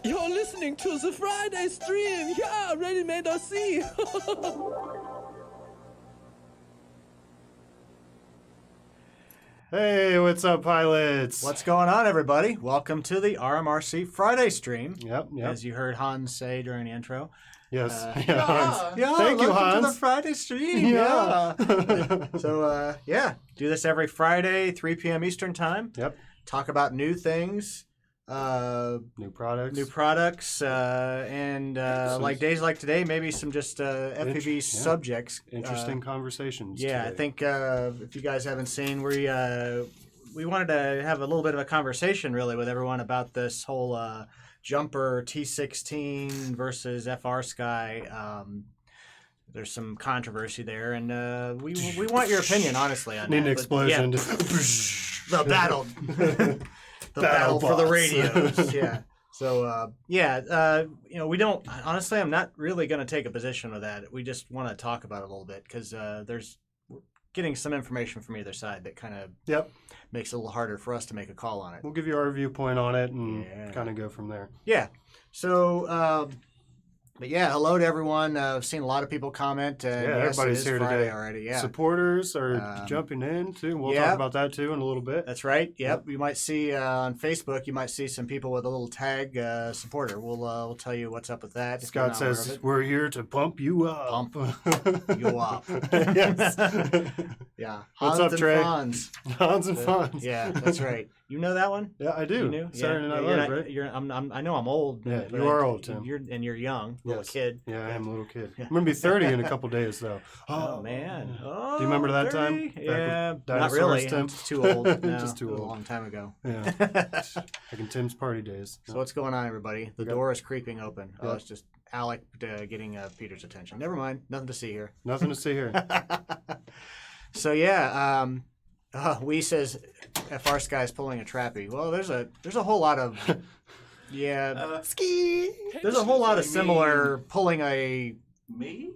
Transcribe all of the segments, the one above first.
You're listening to the Friday stream. Yeah, ready-made RC. Hey, what's up, pilots? What's going on, everybody? Welcome to the RMRC Friday stream. Yep. As you heard Hans say during the intro. Yes. Hans. Yeah, thank you, welcome Hans. to the Friday stream. Yeah. So, do this every Friday, 3 p.m. Eastern time. Yep. Talk about new things. New products. And like days like today, maybe some just FPV subjects. Interesting conversations. Yeah, today. I think if you guys haven't seen, we wanted to have a little bit of a conversation really with everyone about this whole jumper T16 versus FR Sky. There's some controversy there, and we want your opinion, honestly, on Need that. an explosion. Yeah. The battle. The battle for the radios. Yeah. So, we don't, honestly, I'm not really going to take a position with that. We just want to talk about it a little bit because we're getting some information from either side that kind of makes it a little harder for us to make a call on it. We'll give you our viewpoint on it and kind of go from there. Yeah. So, hello to everyone. I've seen a lot of people comment. Everybody's here Friday today already. Yeah. Supporters are jumping in too. We'll talk about that too in a little bit. That's right. Yep. You might see on Facebook. You might see some people with a little tag supporter. We'll tell you what's up with that. Scott says we're here to pump you up. Pump you up. Yes. Yeah. What's up, Trey? Hans and Fonz. Yeah, that's right. You know that one? Yeah, I do. You knew? Saturday Night Live, right? I know I'm old. Yeah, but you are old, Tim. You're young, little kid. Yeah, I am a little kid. I'm going to be 30 in a couple days, though. Oh, man. Oh, do you remember that 30? time? Yeah, not really. Tim? I'm just too old. No, just too old. A long time ago. Yeah. Back in Tim's party days. So what's going on, everybody? The door is creeping open. Oh, it's just Alec getting Peter's attention. Never mind. Nothing to see here. Nothing to see here. So, yeah, Wee says FR Sky's pulling a trappy. Well, there's a whole lot of ski. There's a whole lot of similar pulling a me.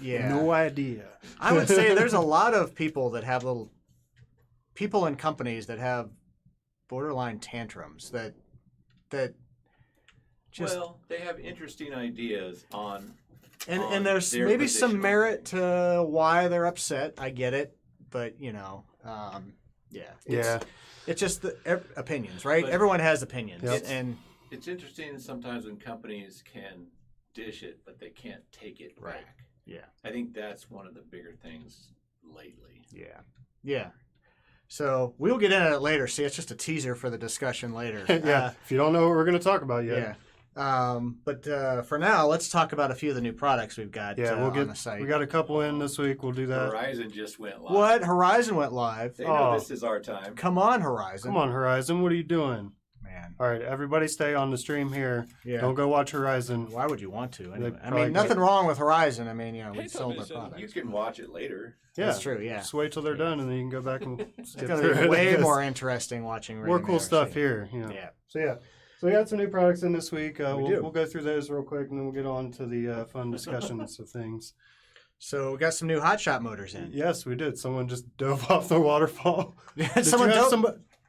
Yeah. No idea. I would say there's a lot of people that have people and companies that have borderline tantrums that just they have interesting ideas on and there's their maybe position some on merit to why they're upset. I get it, but it's just the opinions, right? But everyone has opinions, Yep. and it's interesting sometimes when companies can dish it, but they can't take it Right. back. yeah, I think that's one of the bigger things lately. yeah. So we'll get into it later. See, it's just a teaser for the discussion later. Yeah. If you don't know what we're going to talk about yet. Yeah. But for now, let's talk about a few of the new products we've got on the site. We got a couple in this week. We'll do that. Horizon just went live. What? Horizon went live. They know this is our time. Come on, Horizon. Come on, Horizon. What are you doing? Man. All right, everybody stay on the stream here. Yeah. Don't go watch Horizon. Why would you want to? Anyway? I probably mean, nothing wrong with Horizon. I mean, we Hey, sold their television. products. You can watch it later. Yeah. That's true, yeah. Just wait till they're done, and then you can go back and It's skip going through to be it. way Yes. more interesting watching More cool RMRC. stuff here. Yeah. So we got some new products in this week. do. We'll go through those real quick, and then we'll get on to the fun discussions of things. So we got some new hot shot motors in. Yes, we did. Someone just dove off the waterfall. Someone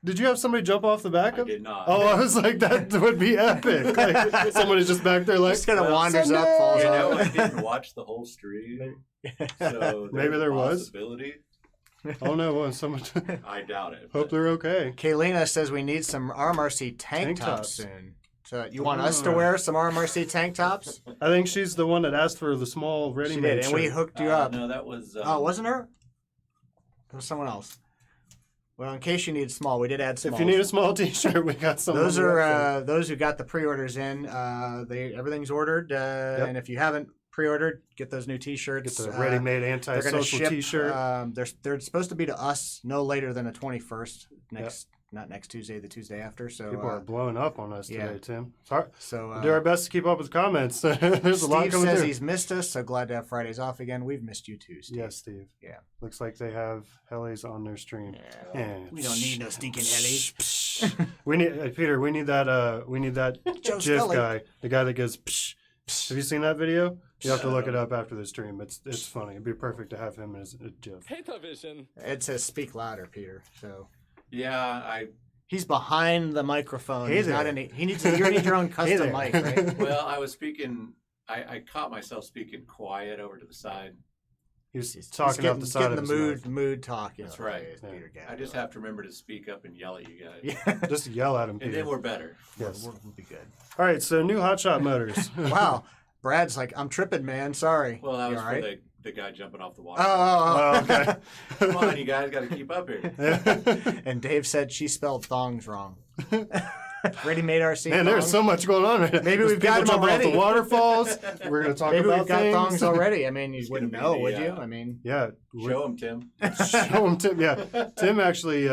Did you have somebody jump off the back I of? did not. Oh, I was like, that would be epic. Like, somebody's just back there, like, just kind of Well, wanders up, someday. falls You off. know, I didn't watch the whole stream, so Maybe there's there a was. possibility. oh no, well, someone. I doubt it. Hope they're okay. Kaylina says we need some RMRC tank tops tops. soon. So you want us to wear some RMRC tank tops? I think she's the one that asked for the small She ready-made did, and we shirt. hooked you up. No, that was. Oh, it wasn't her? It was someone else. Well, in case you need small, we did add small. If you need a small T-shirt, we got some. Those on the are website. those who got the pre-orders in. Everything's ordered, and if you haven't pre-ordered, get those new T-shirts. Get the ready-made They're going to anti-social ship. T-shirt. They're supposed to be to us no later than the 21st. Not next Tuesday, the Tuesday after. So People are blowing up on us yeah. today, Tim. Sorry. So We'll do our best to keep up with comments. There's a lot Steve coming says through. he's missed us. So glad to have Fridays off again. We've missed you too, Steve. Yes, Steve. Yeah. Looks like they have helis on their stream. Yeah. We don't need no stinking Ellie. We need Peter. We need that. Joe GIF Scully. guy, the guy that goes. Psh, psh. Have you seen that video? You have to look it up after the stream. It's funny. It'd be perfect to have him as a GIF. Hey, television. It says speak louder, Peter. So Yeah, He's behind the microphone. Hey He's not there. in. You need your own custom mic, right? Well, I was speaking. I caught myself speaking quiet over to the side. He was He's talking getting, out the side getting of the his mood talk. That's right. Yeah. Peter Gabriel. I just have to remember to speak up and yell at you guys. Yeah, mouth. Just yell at him, And Peter. then we're better. Yes. we'll be good. All right, so new hotshot motors. Wow, Brad's like, I'm tripping, man. Sorry. Well, that You was all for right? the guy jumping off the water. Oh, okay. Come on, you guys got to keep up here. And Dave said she spelled thongs wrong. Ready-made RC. Man, there's thongs. so much going on right now. Maybe There's we've got people them jumping off already. the waterfalls. We're going to talk Maybe about we've got things. thongs already. I mean, you It's wouldn't gonna be know, the, would you? uh, I mean, Yeah. Show him, Tim. Show him Tim. Yeah, Tim actually,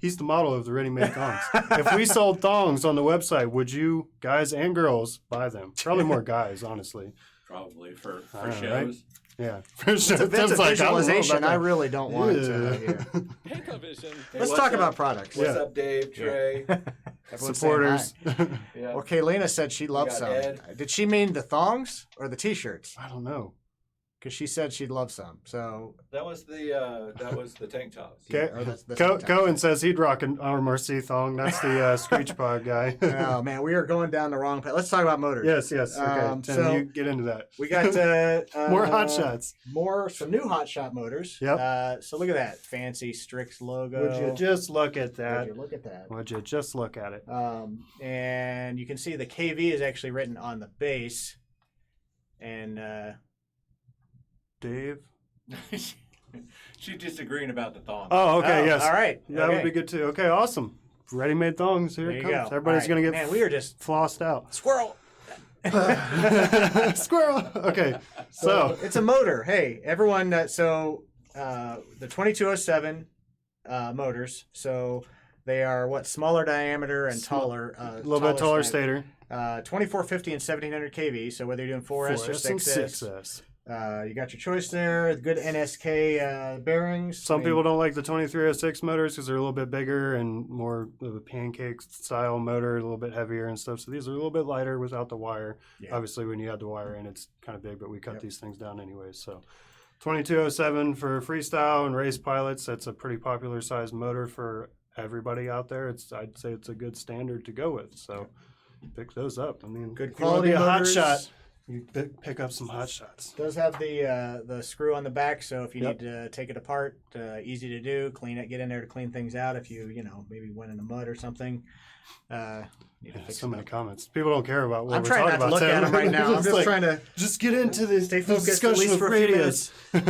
he's the model of the ready-made thongs. If we sold thongs on the website, would you guys and girls buy them? Probably more guys, honestly. Probably for I know, shows. right? Yeah, for sure. it's a Tim's like, I don't know visualization. about I that. really don't want to. Yeah. Petavision. Hey, Let's what's talk up? about products. What's Yeah. up, Dave? Trey? Everyone's saying Supporters. hi. Yeah. Well, Kaylina said she loves got some. Ed. Did she mean the thongs or the t-shirts? I don't know. Because she said she'd love some. So, That was the tank tops. Okay. or the Cohen says he'd rock an RMRC thong. That's the Screech Pod guy. Oh man, we are going down the wrong path. Let's talk about motors. Yes. Okay, Tim, so- you get into that. We got More hot shots. some new hot shot motors. Yep. So look at that fancy Strix logo. Would you just look at Would that? you look at that? Would you just look at it? And you can see the KV is actually written on the base. And Dave? She's disagreeing about the thong. Oh, okay, yes. All right. That okay. would be good too. Okay, awesome. Ready-made thongs. Here There it you comes. go. Everybody's All going to right. get Man, we are just flossed out. squirrel. Squirrel. Okay, so it's a motor. Hey, everyone. The 2207 motors. So they are smaller diameter and taller. a little bit taller stator. 2450 and 1700 kV. So whether you're doing 4S or 4S and 6S, 6S. you got your choice there. Good NSK bearings. Some people don't like the 2306 motors because they're a little bit bigger and more of a pancake style motor, a little bit heavier and stuff. So these are a little bit lighter without the wire. Yeah. Obviously, when you add the wire in, it's kind of big, but we cut these things down anyways. So 2207 for freestyle and race pilots. That's a pretty popular size motor for everybody out there. I'd say it's a good standard to go with. So pick those up. I mean, Good if you wanna quality be a hot motors. shot. You pick up some hot shots. Does have the screw on the back, so if you need to take it apart, easy to do. Clean it, get in there to clean things out. If you maybe went in the mud or something, need to fix So it many up. comments. People don't care about what I'm we're trying talking not to about. look at Tim. them right now. I'm It's just like, trying to just get into this. stay this focused at discussion least of for a few radius. minutes.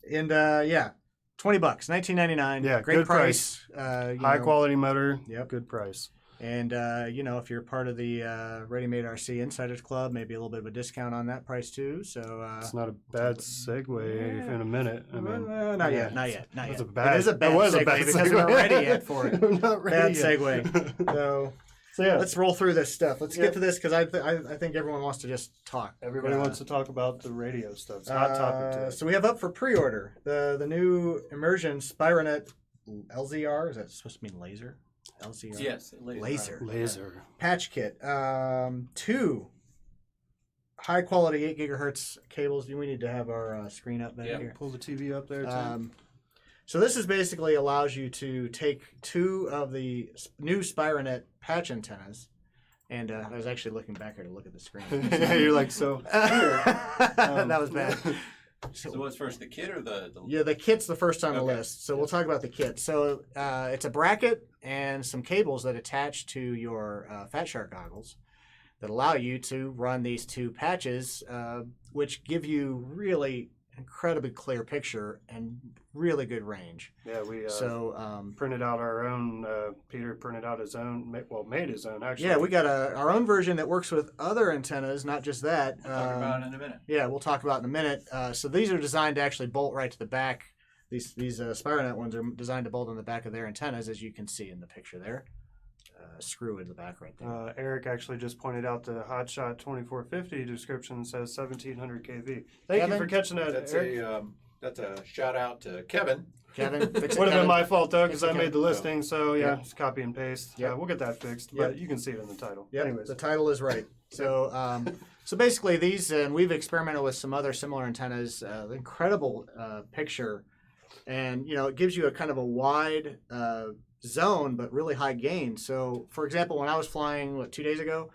Yeah, $20, $19.99. Yeah, great good price. High quality motor. Yep. Good price. And if you're part of the Ready-Made RC Insiders Club, maybe a little bit of a discount on that price too. So It's not a bad segue in a minute. I mean, not yeah. yet, not yet. That's a bad. It is a bad that was segue a bad because segue. we're not ready yet for it. We're not ready Bad yet. segue. So yeah, let's roll through this stuff. Let's Yep. get to this because I think everyone wants to just talk. everybody wants to talk about the radio stuff. It's a hot topic today. So we have up for pre-order the new Immersion Spironet LZR. Is that supposed to mean laser? LZR. Yes, Laser. Laser. Patch kit. 2 high quality 8 gigahertz cables. We need to have our screen up back Yeah. here. Pull the TV up there too. So this is basically allows you to take 2 of the new Spironet patch antennas, and I was actually looking back here to look at the screen. Yeah, you're like so. That was bad. So what's first, the kit or the Yeah, the kit's the first on the Okay. list. So we'll talk about the kit. So it's a bracket and some cables that attach to your Fat Shark goggles that allow you to run these 2 patches, which give you really incredibly clear picture and really good range. Yeah, we So printed out our own. Peter printed out his own. Made his own actually. yeah, we got our own version that works with other antennas, not just that. talk about it in a minute. Yeah, we'll talk about it in a minute. So these are designed to actually bolt right to the back. These Spironet ones are designed to bolt on the back of their antennas, as you can see in the picture there. Screw in the back right there. Eric actually just pointed out the Hotshot 2450 description says 1700 kV. Thank Kevin? you for catching that, That's Eric. that's a shout out to Kevin. Kevin, fix it, Would have been Kevin. my fault though, because Fix it, I made the Kevin. listing. So yeah, Yeah. just copy and paste. Yep. Yeah, we'll get that fixed. Yep. But you can see it in the title. Yep, Anyways, the title is right. So, so basically, these and we've experimented with some other similar antennas. Incredible picture, and it gives you a kind of a wide zone, but really high gain. So, for example, when I was flying, 2 days ago,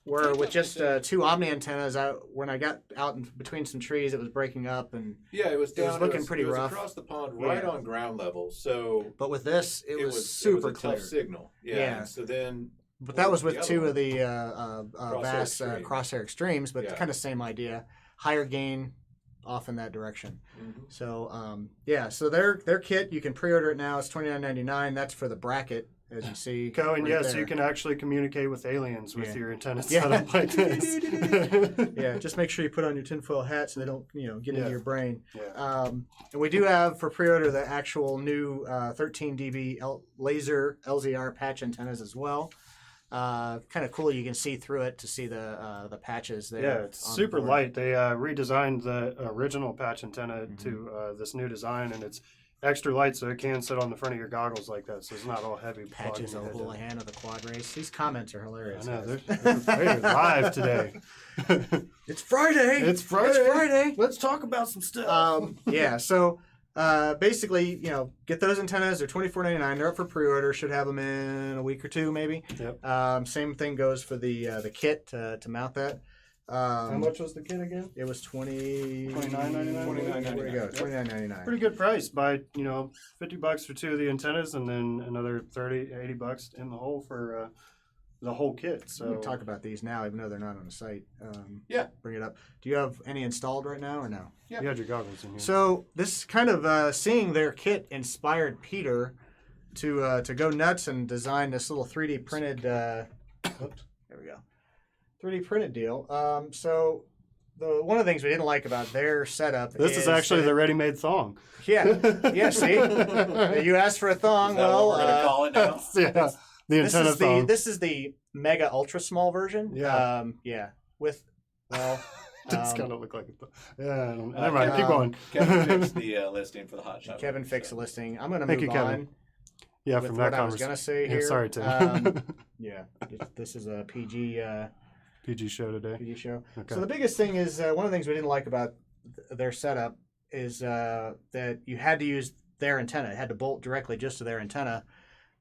where with just 2 Omni antennas, when I got out in between some trees, it was breaking up, and Yeah, it was down. It was looking pretty it was rough. across the pond, right on ground level. So but with this, it was it super was a clear. tough signal. Yeah. Yeah. And so then. But that was with the other 2 one, of the Crosshair VAS Extreme. Crosshair Extremes, but Yeah. kind of same idea, higher gain, off in that direction. Mhm. So so their kit, you can pre-order it now. It's $29.99. That's for the bracket, as you see. Go and right yes, there. you can actually communicate with aliens with Yeah. your antenna Yeah. set up like this. Yeah, just make sure you put on your tinfoil hat so they don't get into Yeah. your brain. Yeah. And we do have for pre-order the actual new 13 dB laser LZR patch antennas as well. Kind of cool. You can see through it to see the patches there. Yeah, it's on super board. light. They redesigned the original patch antenna to this new design, and it's extra light so it can sit on the front of your goggles like that, so it's not all heavy. Patches of plugging your head Houlihan of the quad race. These comments are hilarious. down. I know, guys. they're live today. It's Friday. It's Friday. It's Friday. Let's talk about some stuff. So basically, get those antennas. They're $24.99. They're up for pre-order. Should have them in a week or 2, maybe. Yep. Same thing goes for the kit to mount that. How much was the kit again? It was $29.99. $29.99. Where'd it go? $29.99. Pretty good price. Buy $50 for 2 of the antennas, and then another $80 in the hole for the whole kit. So We can talk about these now, even though they're not on the site. Yeah. Bring it up. Do you have any installed right now or no? you had your goggles in here. So this kind of seeing their kit inspired Peter to go nuts and design this little 3D printed. Oops, there we go. 3D printed deal. So one of the things we didn't like about their setup. This is actually that the ready-made thong. Yeah. See, you asked for a thong. Is that Well, what we're gonna call it now? Yeah, the antenna thong. This is the mega ultra small version. Yeah. With Does kind of look like it. Yeah, I don't, never mind. Keep going. Kevin fixed the listing for the hot shot. Kevin fixed the listing. I'm going to Thank move you, Kevin. on. Yeah, with from what that I was going to say Yeah, here. sorry, Tim. Yeah, this is a PG PG show today. PG show. Okay. So the biggest thing is one of the things we didn't like about their setup is that you had to use their antenna. It had to bolt directly just to their antenna.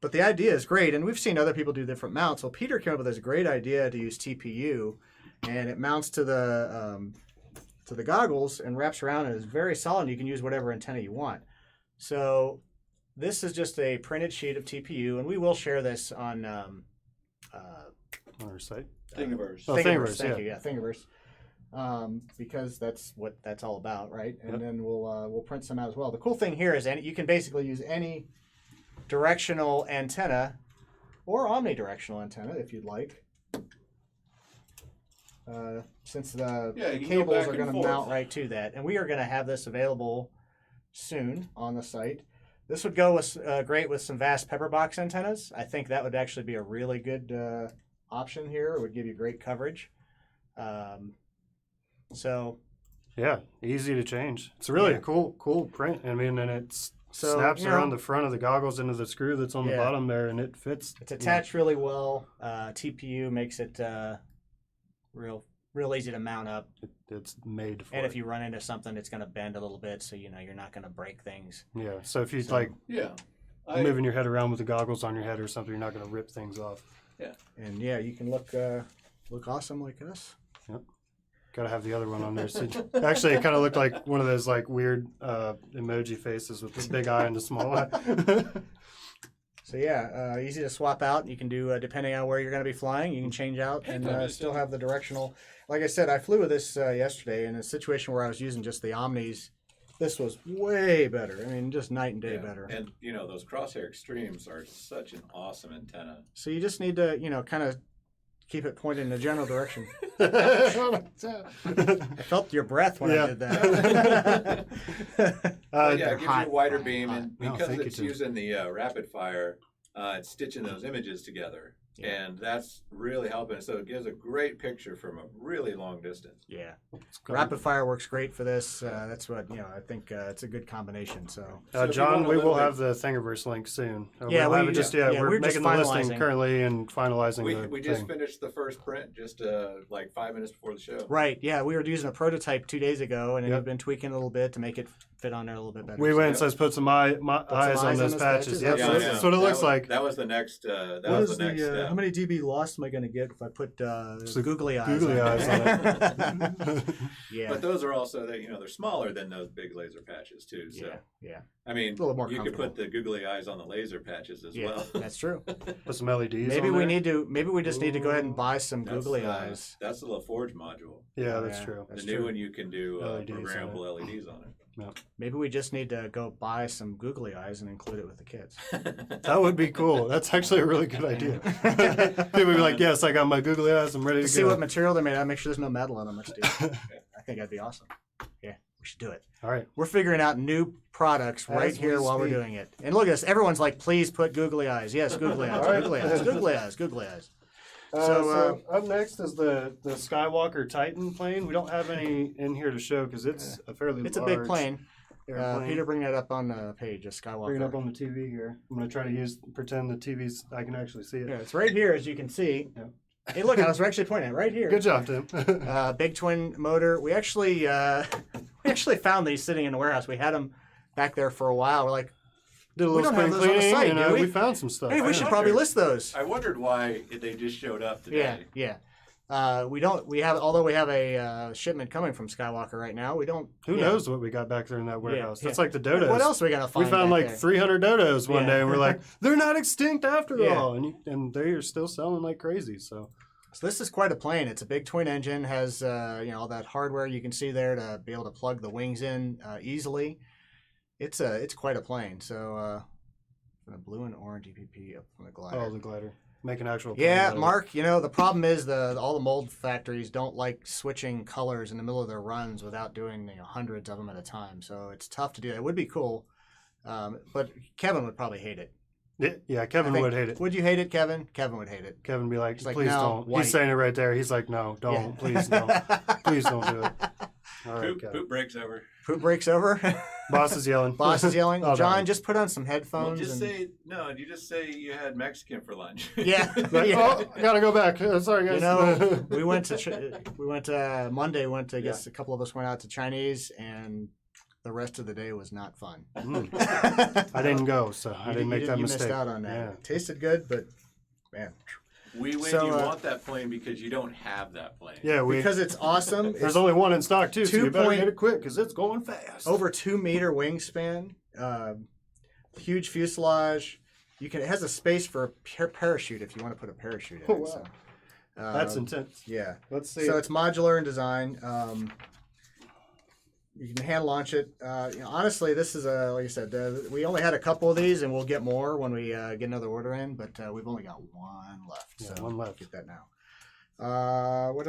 But the idea is great, and we've seen other people do different mounts. Well, Peter came up with this great idea to use TPU, and it mounts to the goggles and wraps around and is very solid. And you can use whatever antenna you want. So this is just a printed sheet of TPU, and we will share this on On our site. Thingiverse. Oh, Thingiverse. Thingiverse, Thank yeah. you. Yeah, Thingiverse. Because that's what that's all about, right? And Yep. then we'll print some out as well. The cool thing here is you can basically use any directional antenna or omnidirectional antenna if you'd like. Since the Yeah, you can go cables back are and going to forth. mount right to that, and we are going to have this available soon on the site. This would go with great with some VAS Pepperbox antennas. I think that would actually be a really good option here. It would give you great coverage. So Yeah, easy to change. It's really Yeah. a cool print. I mean, and it So, snaps you know- around the front of the goggles into the screw that's on the Yeah. bottom there, and it fits. it's attached really well. TPU makes it real easy to mount up. It's made for And it. if you run into something, it's going to bend a little bit, so you're not going to break things. Yeah, so if you So- like Yeah. moving your head around with the goggles on your head or something, you're not going to rip things off. And you can look awesome like us. Got to have the other one on there. So actually, it kind of looked like one of those like weird emoji faces with the big eye and the small eye. So easy to swap out. You can do depending on where you're going to be flying. You can change out and still have the directional. Like I said, I flew with this yesterday in a situation where I was using just the Omnis. This was way better. I mean, just night and day better. And those Crosshair Extremes are such an awesome antenna. So you just need to kind of keep it pointed in a general direction. I felt your breath when I did that. Yeah, it they're gives hot. you a wider beam, and No, because thank you, it's Tim. using the rapid fire, it's stitching those images together. and that's really helping. So it gives a great picture from a really long distance. Yeah, rapid fire works great for this. That's what I think it's a good combination. So, John, we will have the Thingiverse link soon. Yeah, we'll have it we're making just the listing finalizing. currently and finalizing. We just finished the first print just like 5 minutes before the show. Right. Yeah, we were using a prototype 2 days ago, and we've been tweaking a little bit to make it fit on there a little bit better. We went and says put some eyes on those patches. Yep, that's what it looks like. That was the next. How many dB loss am I going to get if I put googly eyes? Googly eyes on it. Yeah. But those are also they're smaller than those big laser patches too. So yeah. I mean, a little more you could put the googly eyes on the laser patches as well. That's true. Put some LEDs. Maybe on we there. need to. Maybe we just need to go ahead and buy some googly eyes. That's the LaForge module. Yeah, that's true. The new one you can do LEDs programmable LEDs on it. Yep. Maybe we just need to go buy some googly eyes and include it with the kids. That would be cool. That's actually a really good idea. People would be like, "Yes, I got my googly eyes. I'm ready to go." See what material they're made out. Make sure there's no metal on them. Let's do it. I think that'd be awesome. Yeah, we should do it. All right. We're figuring out new products right here while we're doing it. And look at this. Everyone's like, "Please put googly eyes." Yes, googly eyes. Right. Googly eyes. Googly eyes. Googly eyes. So up next is the Skywalker Titan plane. We don't have any in here to show because it's a fairly It's a large big plane. airplane. Peter, bring that up on the page, just Skywalker. Bring it up on the TV here. I'm going to try to pretend the TV's, I can actually see it. Yeah, it's right here, as you can see. Yep. Hey, look, I was actually pointing at it right here. Good job, Tim. Big twin motor. We actually found these sitting in the warehouse. We had them back there for a while. We're like, Did a we little don't have spring those on the cleaning, site, and do we we? found some stuff. hey, we should probably list those. I wondered why they just showed up today. Yeah. Although we have a shipment coming from Skywalker right now, we don't. Who knows what we got back there in that warehouse? That's like the dodos. What else are we gonna find? We found back like there? 300 dodos one day, and we're like, they're not extinct after Yeah. all, and they are still selling like crazy. So this is quite a plane. It's a big twin engine. Has all that hardware you can see there to be able to plug the wings in easily. It's quite a plane. So the blue and orange EPP up from the glider. the glider, make an actual. Yeah, plane Mark. The problem is all the mold factories don't like switching colors in the middle of their runs without doing hundreds of them at a time. So it's tough to do. It would be cool, but Kevin would probably hate it. Yeah, Kevin would hate it. Would you hate it, Kevin? Kevin would hate it. Kevin would be like, He's like, please no, don't. white. He's saying it right there. He's like, no, don't, please don't, please don't do it. All right, Kevin. Poop breaks over. Poop breaks over. Boss is yelling. Boss is yelling. Oh, John, no. just put on some Well, headphones. you just say you had Mexican for lunch. Yeah. Like, oh, gotta go back. Sorry, guys. we went to Monday. A couple of us went out to Chinese, and the rest of the day was not fun. I didn't go, so I didn't make that you mistake. missed out on that. Yeah. It tasted good, but man. We win. So, you want that plane because you don't have that plane. Yeah, Because it's awesome. There's only one in stock too, so you better 2 get it quick because it's going fast. Over 2 meter wingspan, huge fuselage. It has a space for a parachute if you want to put a parachute in it. Oh, wow. So, That's intense. yeah. Let's see. So it's modular in design. You can hand launch it. Honestly, this is like I said, we only had a couple of these, and we'll get more when we get another order in. But we've only got one left. Yeah, so one left. Get that now. Was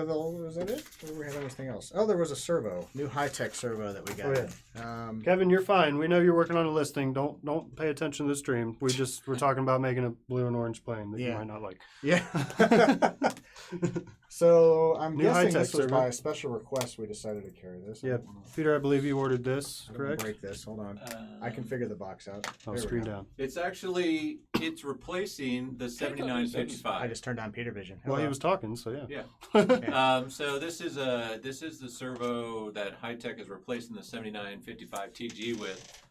that it? Or we have anything else? Oh, there was a servo, new high-tech servo that we got. Oh, yeah. Kevin, you're fine. We know you're working on a listing. Don't pay attention to the stream. We're talking about making a blue and orange plane that you might not like. Yeah. So I'm New guessing high-tech this was servo. by a special request we decided to carry this. Yeah, Peter, I believe you ordered this, I'm gonna correct? break this. Hold on. I can figure the box out. Oh, There we screen go. down. It's replacing the 7955. I just turned on Peter Vision. Well, he Hello. was talking, so yeah. Yeah. So this is the servo that High-Tech is replacing the 7955 TG with.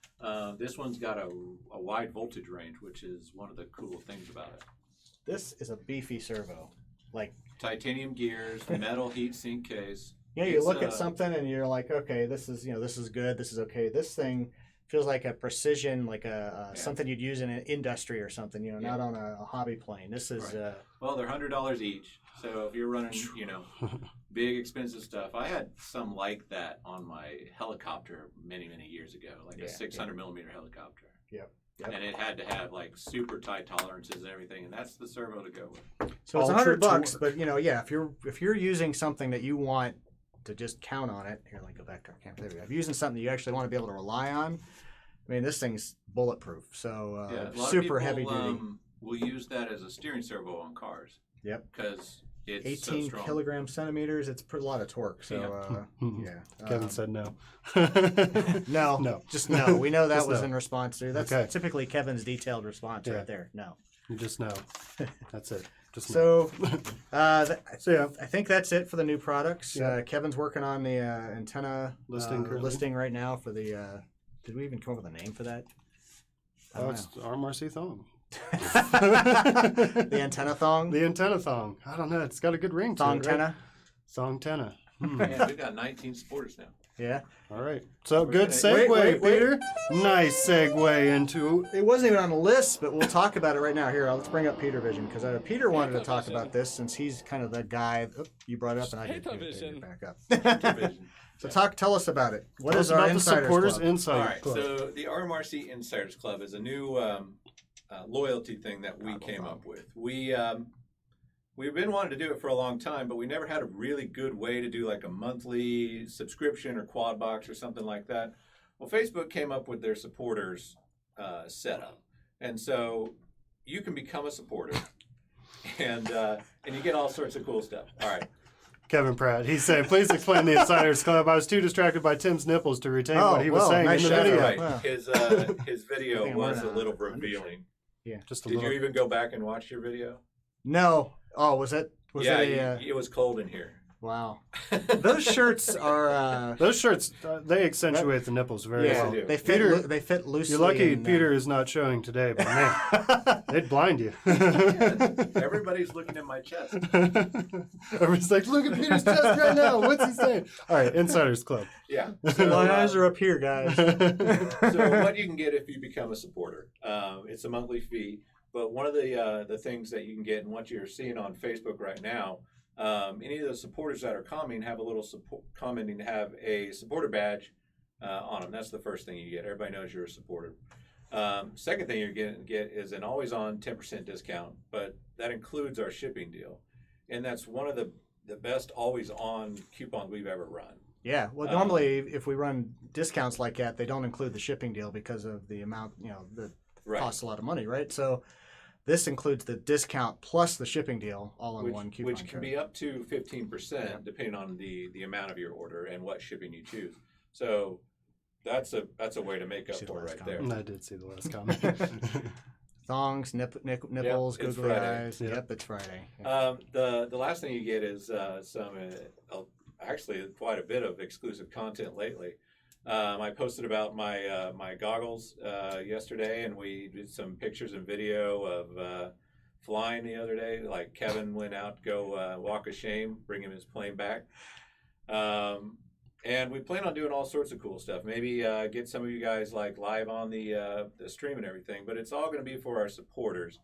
This one's got a wide voltage range, which is one of the cool things about it. This is a beefy servo. Like, Titanium gears, metal heat sink case. you It's, look at something and you're like, okay, this is good. This is okay. This thing feels like a precision, like something you'd use in an industry or something. Not on a hobby plane. This is. Right. Well, they're $100 each. So if you're running, big expensive stuff, I had some like that on my helicopter many years ago, like a 600 millimeter helicopter. Yep. And it had to have like super tight tolerances and everything, and that's the servo to go with. So it's Ultra $100, torque. but if you're using something that you want to just count on it, here, let me go back to our camera. There we go. If you're using something that you actually want to be able to rely on, I mean, this thing's bulletproof. So A lot of super people, heavy duty. we'll use that as a steering servo on cars. Yep. Because it's 18 so strong. kilogram centimeters. It's a lot of torque. So yeah. Kevin said no. No. Just no. We know that Just was no. in response to. That's Okay. typically Kevin's detailed response Yeah. right there. No. You just know. That's it. Just So, So yeah, I think that's it for the new products. Yeah. Kevin's working on the antenna Listing currently. listing right now for the. Did we even come up with a name for that? I don't it's RMRC thong. know. The antenna thong. The antenna thong. I don't know. It's got a good ring to Thong it. tenna. Thong tenna. Yeah, we've got 19 supporters now. Yeah. All right. So We're good gonna- segue, Wait. Peter. Nice segue into. It wasn't even on the list, but we'll talk about it right now. Here, let's bring up Peter Vision because Peter wanted to talk about this since he's kind of the guy. You brought it up, and I did. Vision. Back up. Division. So tell us about it. What Tell is us our about the Insiders supporters Club? insight All right, club. so the RMRC Insiders Club is a new loyalty thing that we came up with. We've been wanting to do it for a long time, but we never had a really good way to do like a monthly subscription or quad box or something like that. Well, Facebook came up with their supporters setup, and so you can become a supporter, and you get all sorts of cool stuff. All right. Kevin Pratt. He said, "Please explain the Insiders Club. I was too distracted by Tim's nipples to retain what he was saying nice in the shout video." out. Right. Wow. His I video think I'm was a gonna little undershare. revealing. Just a Did little. you even go back and watch your video? No. Oh, was it? Was Yeah, it it was cold in here. wow. Those shirts are. Those shirts, they accentuate the nipples very Yeah, well. do. they fit. Peter- They fit loosely. You're lucky and, Peter is not showing today, but man, they'd blind you. Everybody's looking at my chest. Everybody's like, look at Peter's chest right now. What's he saying? All right, Insiders Club. Yeah. My eyes are up here, guys. So what you can get if you become a supporter, it's a monthly fee. But one of the things that you can get, and what you're seeing on Facebook right now, any of the supporters that are commenting have a little commenting have a supporter badge on them. That's the first thing you get. Everybody knows you're a supporter. Second thing you're going to get is an always-on 10% discount, but that includes our shipping deal, and that's one of the best always-on coupons we've ever run. Yeah. Well, normally if we run discounts like that, they don't include the shipping deal because of the amount. That Right. costs a lot of money, right? So this includes the discount plus the shipping deal all in one coupon. Which can be up to 15% depending on the amount of your order and what shipping you choose. So that's a way to make up See the for it last right there. I did see the last comment. Thongs, nipples, it's googly Friday. eyes. Yep. Yep, it's Friday. The last thing you get is actually quite a bit of exclusive content lately. I posted about my goggles yesterday, and we did some pictures and video of flying the other day. Like Kevin went out to go walk of shame, bring him his plane back. And we plan on doing all sorts of cool stuff. Maybe get some of you guys like live on the stream and everything. But it's all going to be for our supporters.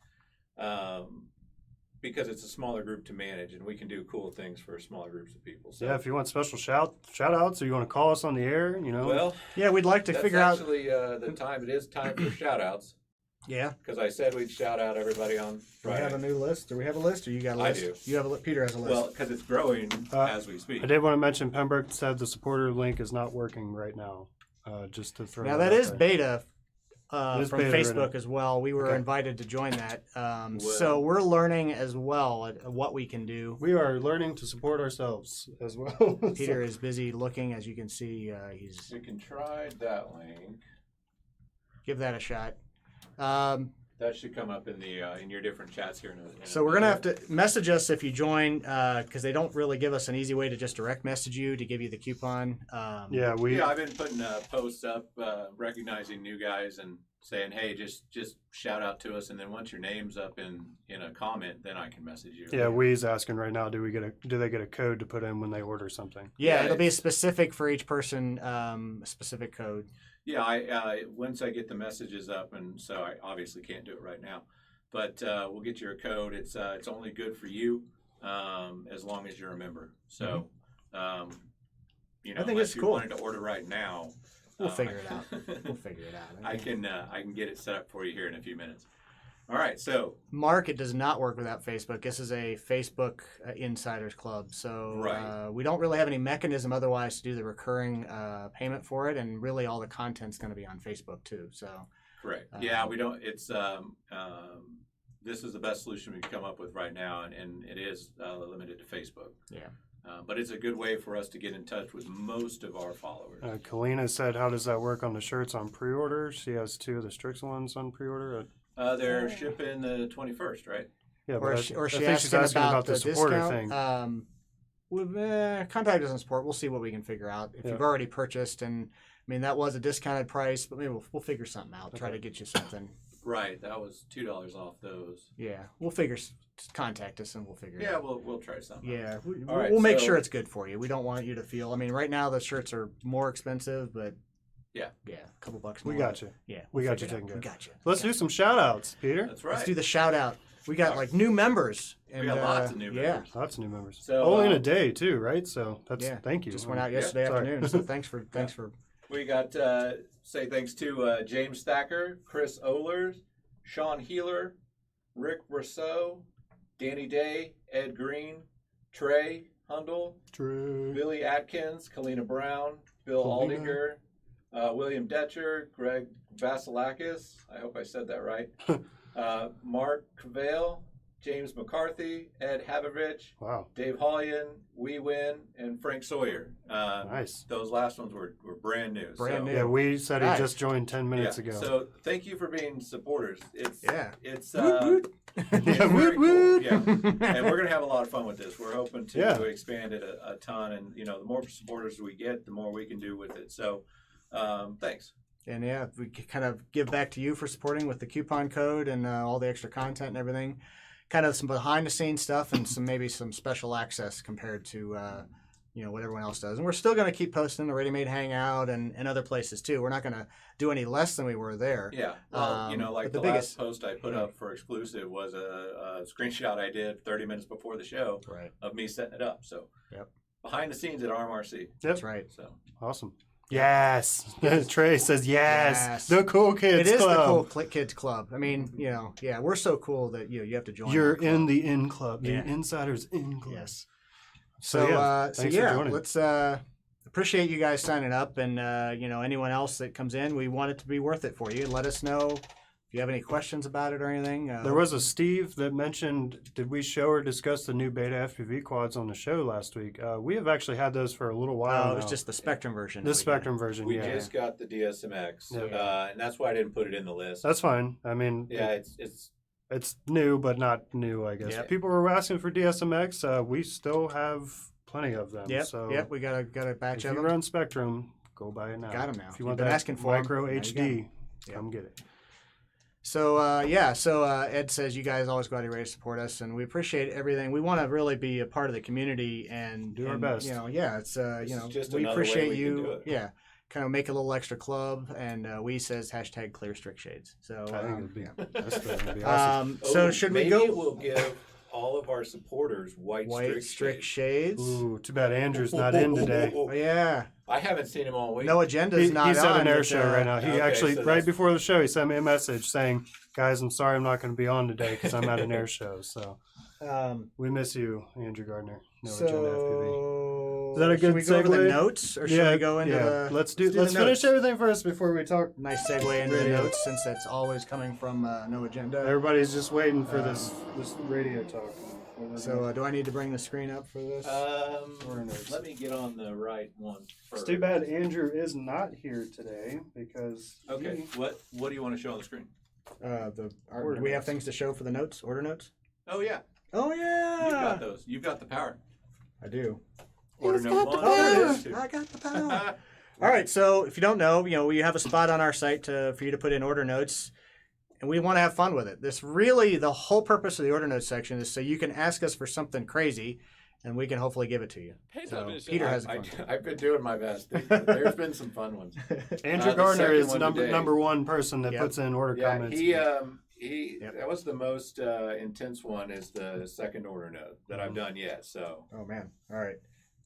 Because it's a smaller group to manage, and we can do cool things for smaller groups of people. So, Yeah, if you want special shout outs or you want to call us on the air, well, Yeah, we'd like to that's figure out. actually the time. It is time for shout outs, Yeah. because I said we'd shout out everybody on Do we have a Friday. new list? Do we have a list, or you got a I list? do. You have a Peter has a list. Well, because it's growing as we speak. I did want to mention Pembroke said the supporter link is not working right now. Just to throw now that that out is there. beta It is from beta right Facebook now. as well. We were Okay. invited to join that, Well- so we're learning as well at what we can do. We are learning to support ourselves as well. Peter is busy looking, as you can see. He's We can try that link. give that a shot. That should come up in the in your different chats here. So we're gonna have to message us if you join, because they don't really give us an easy way to just direct message you to give you the coupon. Yeah, we. Yeah, I've been putting posts up recognizing new guys and saying, hey, just shout out to us, and then once your name's up in a comment, then I can message you. Yeah, We's asking right now. Do they get a code to put in when they order something? Yeah, Yeah, it'll be it's- specific for each person, a specific code. Yeah, I once I get the messages up, and so I obviously can't do it right now, but we'll get you a code. It's only good for you as long as you're a member. So, I think unless it's you cool. wanted to order right now, We'll figure it out. We'll figure it out. I can get it set up for you here in a few minutes. All right, so Mark, it does not work without Facebook. This is a Facebook Insiders Club, so Right. we don't really have any mechanism otherwise to do the recurring payment for it, and really all the content's going to be on Facebook too. So correct. Yeah, we don't. It's this is the best solution we can come up with right now, and it is limited to Facebook. Yeah. But it's a good way for us to get in touch with most of our followers. Kalina said, how does that work on the shirts on pre-order? She has 2 of the Strix ones on pre-order. They're shipping the 21st, right? Yeah, Or but she I think she's asking about the supporter discount. thing. Contact us on support. We'll see what we can figure out. If you've already purchased, and I mean that was a discounted price, but maybe we'll figure something out. Try to get you something. Right, that was $2 off those. Yeah, we'll figure. Contact us and we'll figure it Yeah, out. we'll try something. Yeah, All right, we'll make so- sure it's good for you. We don't want you to feel. I mean, right now the shirts are more expensive, but Yeah. a couple bucks more. We got you. Yeah, We we'll got you figure it taken out. care We of. got you. Let's do some shout-outs, Peter. That's right. Let's do the shout out. We got like new members. And, We got lots of new yeah. members. Lots of new members. So, Only in a day, too, right? So that's thank you. Just went out yesterday sorry. afternoon. So thanks for We got say thanks to James Thacker, Chris Ohlers, Sean Healer, Rick Rousseau, Danny Day, Ed Green, Trey Hundle, True. Billy Atkins, Kalina Brown, Bill Kalina. Aldinger, William Detcher, Greg Vasilakis, I hope I said that right, Mark Cavale, James McCarthy, Ed Havovich, Wow. Dave Hollian, Wee Win, and Frank Sawyer. Nice. Those last ones were brand new. Brand new. Yeah, we said he Nice. just joined 10 minutes ago. So thank you for being supporters. It's it's Woot, woot. it's Yeah, very woot, woot. cool. Yeah, and we're gonna have a lot of fun with this. We're hoping to Yeah. expand it a ton, and the more supporters we get, the more we can do with it. So, thanks. And yeah, we can kind of give back to you for supporting with the coupon code and all the extra content and everything. Kind of some behind the scenes stuff and maybe some special access compared to what everyone else does. And we're still going to keep posting the Ready Made Hangout and other places too. We're not going to do any less than we were there. Yeah. Well, like but the the last post I put up for exclusive was a screenshot I did 30 minutes before the show Right. of me setting it up. So, Yep. behind the scenes at RMRC. That's right. So. Awesome. Yes. Trey says yes. Yes. The Cool Kids It is Club. the Cool Kids Club. I mean, we're so cool that you have to join. You're our club. in the in club. Yeah. The Insiders in club. Yes. So, thanks for joining. Let's appreciate you guys signing up, and anyone else that comes in, we want it to be worth it for you. Let us know if you have any questions about it or anything. There was a Steve that mentioned, did we show or discuss the new beta FPV quads on the show last week? We have actually had those for a little while it was now. just the Spectrum version. The Spectrum version, We yeah. just got the DSMX, Yeah. and that's why I didn't put it in the list. That's fine. I mean, yeah, it's new, but not new, I guess. Yep. People were asking for DSMX. We still have plenty of them. Yep. So Yep. We got a batch if of you them. run Spectrum, go buy it now. Got 'em now. If you You've want been that asking for 'em. micro Now you HD, Yep. come get it. So Ed says you guys always go out of your way to support us, and we appreciate everything. We want to really be a part of the community and Do our best. It's This is just we another way appreciate we can you. do it. Yeah, kind of make a little extra club, and we says hashtag clear strict shades. So I think it'd be, yeah. that's gonna be awesome. So should we maybe go we'll give all of our supporters white strict shades? Ooh, too bad Andrew's not in today. Oh, yeah, I haven't seen him all week. no agenda's not He's on. at an air but, show right now. He okay, actually, so right that's- before the show, he sent me a message saying, guys, I'm sorry I'm not going to be on today because I'm at an air show. So we miss you, Andrew Gardner. No Agenda FPV. Is that a should good we go over the segue? notes, or should we go into the? Let's the finish notes? everything first before we talk. Nice segue into the Radio. notes, since that's always coming from no agenda. Everybody's just waiting for this radio talk. So do I need to bring the screen up for this? Let me get on the right one first. It's too bad Andrew is not here today because Okay, what do you want to show on the screen? Do Order we have notes. things to show for the notes? Order notes? Oh yeah, Oh yeah, you've got those. You've got the power. I do. Order note one. Oh, there order it is. two. I got the power. All right, so if you don't know, we have a spot on our site for you to put in order notes, and we want to have fun with it. The whole purpose of the order notes section is so you can ask us for something crazy, and we can hopefully give it to you. So Peter has a fun. I've been doing my best. There's been some fun ones. Andrew The Gardner second is one number today. number one person that Yep. puts in order Yeah, comments. he Yep. that was the most intense one. Is the second order note that I've done yet. So Oh man! All right.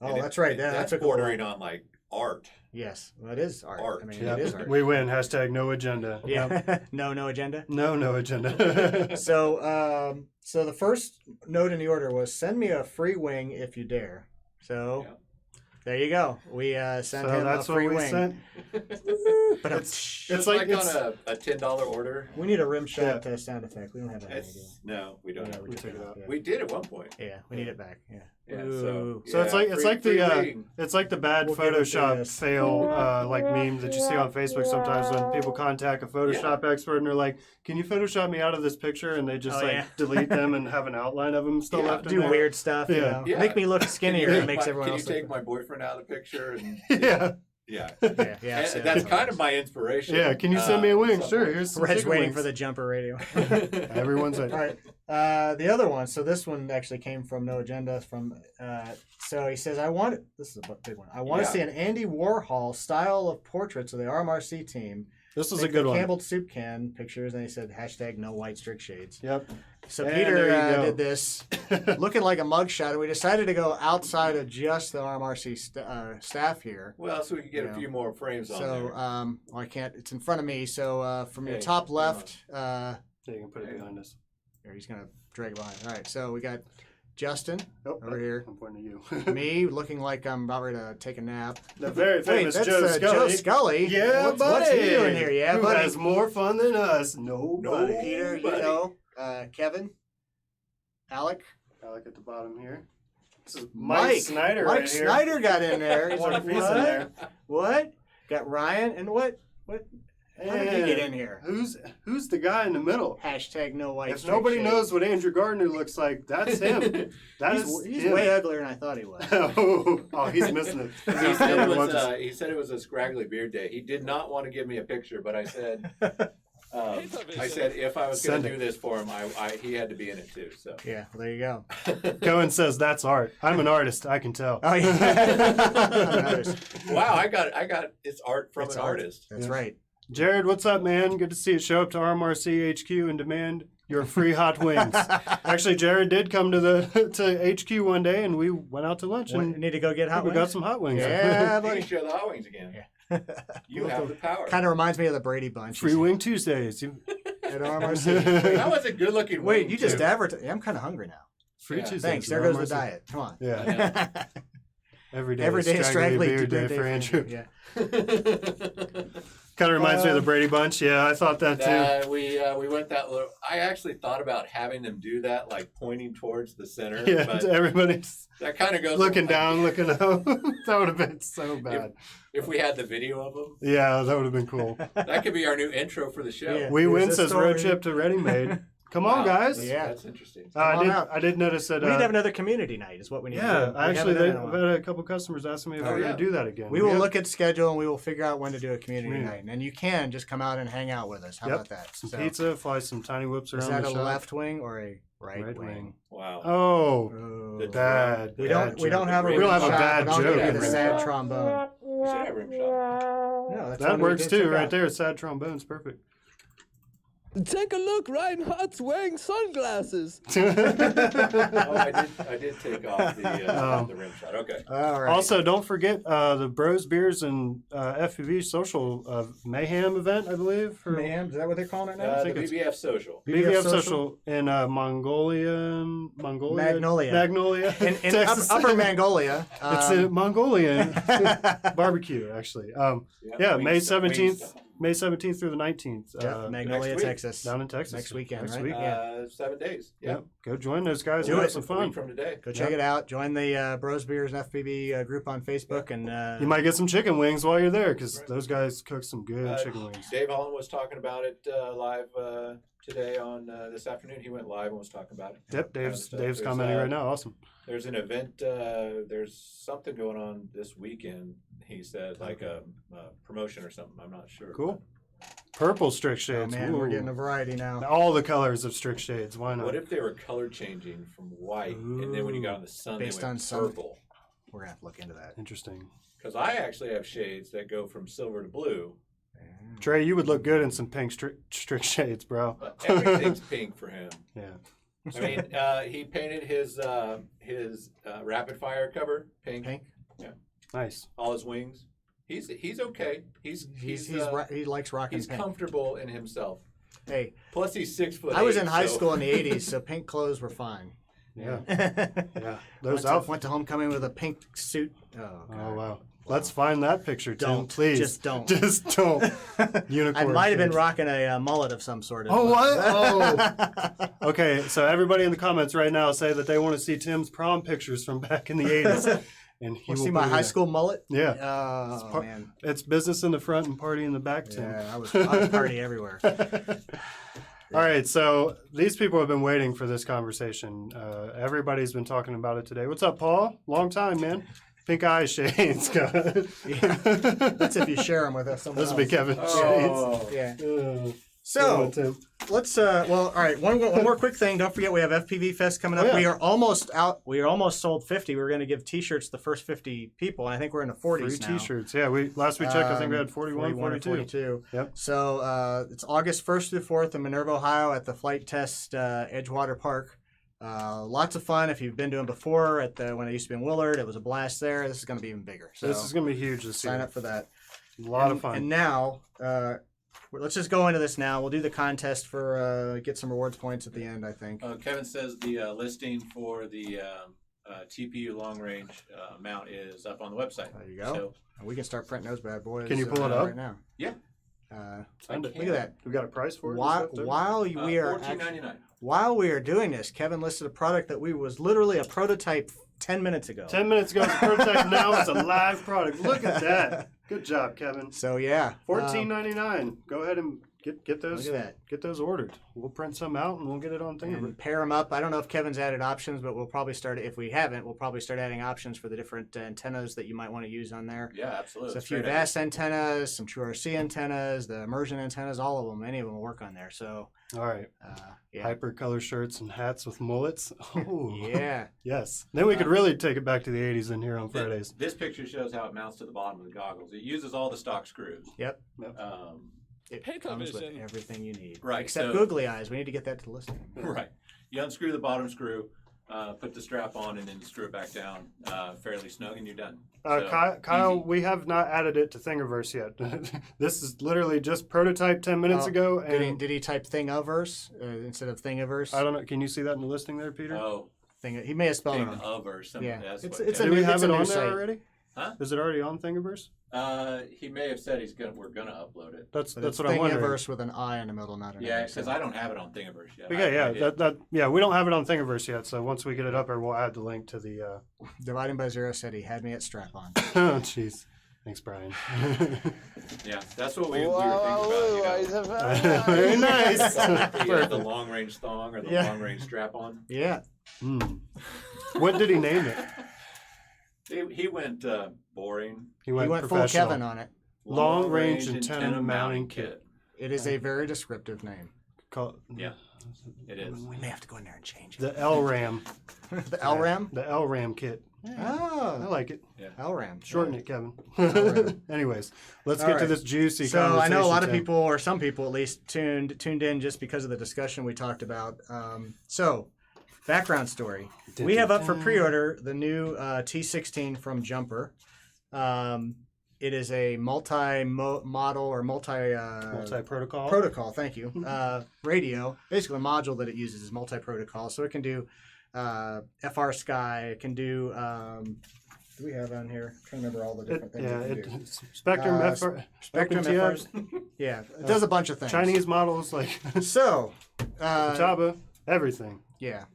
Oh, and that's right. that's That took a while. bordering on like art. Yes, well, it is art. Art. I mean, Yep. it is art. We win. Hashtag no agenda. Yep. Yeah. No agenda. No agenda. So, the first note in the order was send me a free wing if you dare. So, Yeah. There you go. We sent So him that's a what free we wing. sent. But It's like it's, on a $10 order. we need a rim shot sound effect. We don't have that idea. No, we don't. Yeah, have we it. took it out. Yeah. We did at one point. Yeah, we need it back. Yeah. Yeah, Ooh. so it's like free the wing. it's like the bad We'll give it to Photoshop this. fail like meme that you see on Facebook sometimes when people contact a Photoshop expert and they're like, "Can you Photoshop me out of this picture?" And they just delete them and have an outline of them still left in do there. weird stuff. You know? Yeah. Make me look skinnier. It makes everyone Can else you take look. my boyfriend out of the picture? And Yeah. yeah. Yeah. And that's kind of my inspiration. Yeah, can you send me a wing? Sure, here's some Red's chicken waiting wings. for the jumper radio. Everyone's like, All right. The other one. So this one actually came from No Agenda. So he says, this is a big one. I want to see an Andy Warhol style of portraits of the RMRC team. this was a Make good the one. Campbell soup can pictures, and he said #no white strict shades. Yep. So And Peter there you go. did this, looking like a mugshot, and we decided to go outside of just the RMRC staff here. Well, so we can get a few more frames on So there. well, I can't. It's in front of me. So from your Hey, top hang left, Yeah, you can put it behind us. here he's gonna drag it behind. All right. So we got Justin Oh, over here. I'm pointing to you. Me looking like I'm about ready to take a nap. The very famous that's Joe Scully. Joe Scully. Yeah, what's, buddy. What's he doing here? Yeah, Who buddy. has more fun than us? Nobody. Peter, you buddy. know, Kevin, Alec, I like at the bottom here. This is Mike Mike Snyder Mike right here. Snyder got in there. He's What like, if he's in what? there? What? Got Ryan and what? How did he get in here? Who's the guy in the middle? #no white. If strict nobody shades. knows what Andrew Gardner looks like, that's him. He's him. way uglier than I thought he was. Oh, he's missing it. He said it was a scraggly beard day. He did not want to give me a picture, but I said, if I was going Send to it. do this for him, he had to be in it too. So Yeah, well, there you go. Cohen says that's art. I'm an artist. I can tell. Oh yeah. wow, I got it's art from It's an art. artist. That's Yeah. right. Jared, what's up, man? Good to see you. Show up to RMRC HQ and demand your free hot wings. Actually, Jared did come to HQ one day, and we went out to lunch, We and need to go get hot we wings. got some hot wings. Yeah, You buddy. can share the hot wings again. You have the power. Kind of reminds me of the Brady Bunch. Free wing Tuesdays. At RMRC. That was a good looking. Wait, you just advertised. I'm kind of hungry now. Free Yeah. Tuesdays. Thanks. at There goes the RMRC. diet. Come on. Yeah. Every day. Every day is straggly beard day for Andrew. Yeah. Kind of reminds me of the Brady Bunch. Yeah, I thought that too. We went that little. I actually thought about having them do that, like pointing towards the center. Yeah, but everybody's that kind of goes looking like, down, looking up. That would have been so bad. If we had the video of them, Yeah, that would have been cool. that could be our new intro for the show. Yeah. We Here's win the says story. road trip to Ready Made. Come on, Wow, guys. Yeah. that's interesting. Come on out. I did notice that. We need to have another community night. Is what we need. Yeah, to do. We actually, haven't done it in a I've while. had a couple customers asking me if Oh, we're yeah. going to do that again. We will have look at schedule and we will figure out when to do a community Yeah. night, and you can just come out and hang out with us. How Yep. about that? some So, pizza, fly some tiny whoops is around that the a shop. left wing or a right, Right wing? wing. Wow. Oh, Oh. The bad. We bad don't. We joke. don't have a. We rim don't have a shot, bad but I'll joke give you in the there. sad trombone. We should have rim shot. No, that's That one we works did too, check right out. there. Sad trombone's perfect. Take a look, Reinhardt's wearing sunglasses. Oh, I did take off the rim shot. Okay. All right. Also, don't forget the Bros Beers and FPV social mayhem event, I believe. For Mayhem, is that what they're calling it now? The think it's- BBF social. BBF Social? social in Magnolia, Magnolia. In Texas. Upper Mongolia. It's a Mongolian barbecue, actually. Yeah, May 17th. May 17th through the 19th. Magnolia, next week. Texas. Down in Texas. Next weekend, Next right? week. Yeah. 7 days. Yeah. Yep. Go join those guys. Do and it. have some A fun. week from today. Go check it out. Join the Bros Beers and FPV group on Facebook, and You might get some chicken wings while you're there because those guys cook some good chicken wings. Dave Holland was talking about it live today on this afternoon. He went live and was talking about it. Yep, Dave's There's, commenting right now. Awesome. There's an event. There's something going on this weekend. He said like a promotion or something. I'm not sure. Cool. Purple strict oh shades. man, we're Ooh. getting a variety now. All the colors of strict shades. Why not? What if they were color changing from white, and then when you got in the sun, Based they on went sun. purple? We're gonna have to look into that. Interesting. Because I actually have shades that go from silver to blue. Trey, you would look good in some pink strict shades, bro. But everything's pink for him. Yeah. I mean, he painted his rapid fire cover pink. Pink. Nice. All his wings. He's okay. He likes rocking he's pink. comfortable in himself. Hey, Plus, he's 6 foot. I was in high so- school in the '80s, so pink clothes were fine. Yeah. Yeah. went, Those to, outfits. went to homecoming with a pink suit. Oh, God. Oh, wow. Let's find that picture, Tim. Don't. Please. Just don't. Just don't. Unicorn. I might have been shapes. rocking a mullet of some sort. Oh, what? Oh. Okay, so everybody in the comments right now say that they want to see Tim's prom pictures from back in the 80s. And he You will see my put it high in. school mullet? Yeah. Oh, man. It's business in the front and party in the back, Tim. Yeah, I was party everywhere. All right, so these people have been waiting for this conversation. Everybody's been talking about it today. What's up, Paul? Long time, man. Pink eye shades. Yeah. That's if you share them with us. This will be Kevin Oh. Yeah. Shades. So Tim. let's all right. One more quick thing. Don't forget we have FPV Fest coming up. Oh, yeah. We are almost out. We are almost sold 50. We're going to give T-shirts to the first 50 people, and I think we're in the 40s Free now. T-shirts. Yeah, last we checked, I think we had 41, 42. 42. Yep. So it's August 1st through 4th in Minerva, Ohio, at the Flight Test Edgewater Park. Lots of fun. If you've been to them before, when it used to be in Willard, it was a blast there. This is going to be even bigger. So This is going to be huge this year. sign up for that. A lot of fun. And now, let's just go into this now. We'll do the contest for get some rewards points at the end, I think. Kevin says the listing for the TPU long range mount is up on the website. There you go. So, We can start printing those bad boys. Can you pull it up? right now? yeah. Send it. Look at that. We got a price for it? While we are $14.99. while we are doing this, Kevin listed a product that was literally a prototype 10 minutes ago. 10 minutes ago, it's a prototype. Now it's a live product. Look at that. Good job, Kevin. So yeah, $14.99. Go ahead and get those. Look at that. Get those ordered. We'll print some out and we'll get it on Thingiverse. and pair them up. I don't know if Kevin's added options, but we'll probably start. If we haven't, we'll probably start adding options for the different antennas that you might want to use on there. Yeah, absolutely. So a It's few great VAS antennas, some True RC antennas, the immersion antennas, all of them. Any of them will work on there. So All right. yeah, Hyper color shirts and hats with mullets. Oh, yeah. yes. Then we could really take it back to the 80s in here on idea. Fridays. This picture shows how it mounts to the bottom of the goggles. It uses all the stock screws. Yep. It Pay comes with television. everything you need. Right, Except so- googly eyes. We need to get that to the listing. Right. You unscrew the bottom screw, put the strap on, and then screw it back down fairly snug, and you're done. So, Kyle, easy. we have not added it to Thingiverse yet. This is literally just prototype 10 minutes ago. And Did he type Thingiverse instead of Thingiverse? I don't know. Can you see that in the listing there, Peter? Oh, He may have spelled it thing wrong. of or something. Yeah. That's It's what a Do new- we have a it new on site. there already? Huh? Is it already on Thingiverse? He may have said we're gonna upload it. That's But that's it's what I'm wondering. Thingiverse with an I in the middle, not an Yeah, A, because so. I don't have it on Thingiverse yet. Okay, I yeah, did. we don't have it on Thingiverse yet. So once we get it up there, we'll add the link to the. Dividing by Zero said he had me at strap on. Oh, jeez. Thanks, Brian. Yeah, that's what we were thinking about. Very nice. The long range thong or the Yeah. long range strap on. Yeah. What did he name it? He went boring. He He went full professional. Kevin on it. Long range antenna mounting kit. It is a very descriptive name. Yeah, it is. We may have to go in there and change it. The LRAM. The LRAM? The LRAM kit. I Oh, like it. LRAM. Shorten it, Kevin. LRAM. Anyways, let's All get to right. this juicy So I conversation. know a lot of Tim. people, or some people at least, tuned in just because of the discussion we talked about. So, background story. We have up for pre-order the new T16 from Jumper. It is a multi-model or Multi-protocol. protocol. Thank you. Radio. Basically, the module that it uses is multi-protocol, so it can do FR Sky. It can do. Do we have on here? I'm trying to remember all the different things. it can do. Spectrum, Spectrum, OpenTX, Yeah, it does a bunch of things. Chinese models like So, Java, everything. yeah.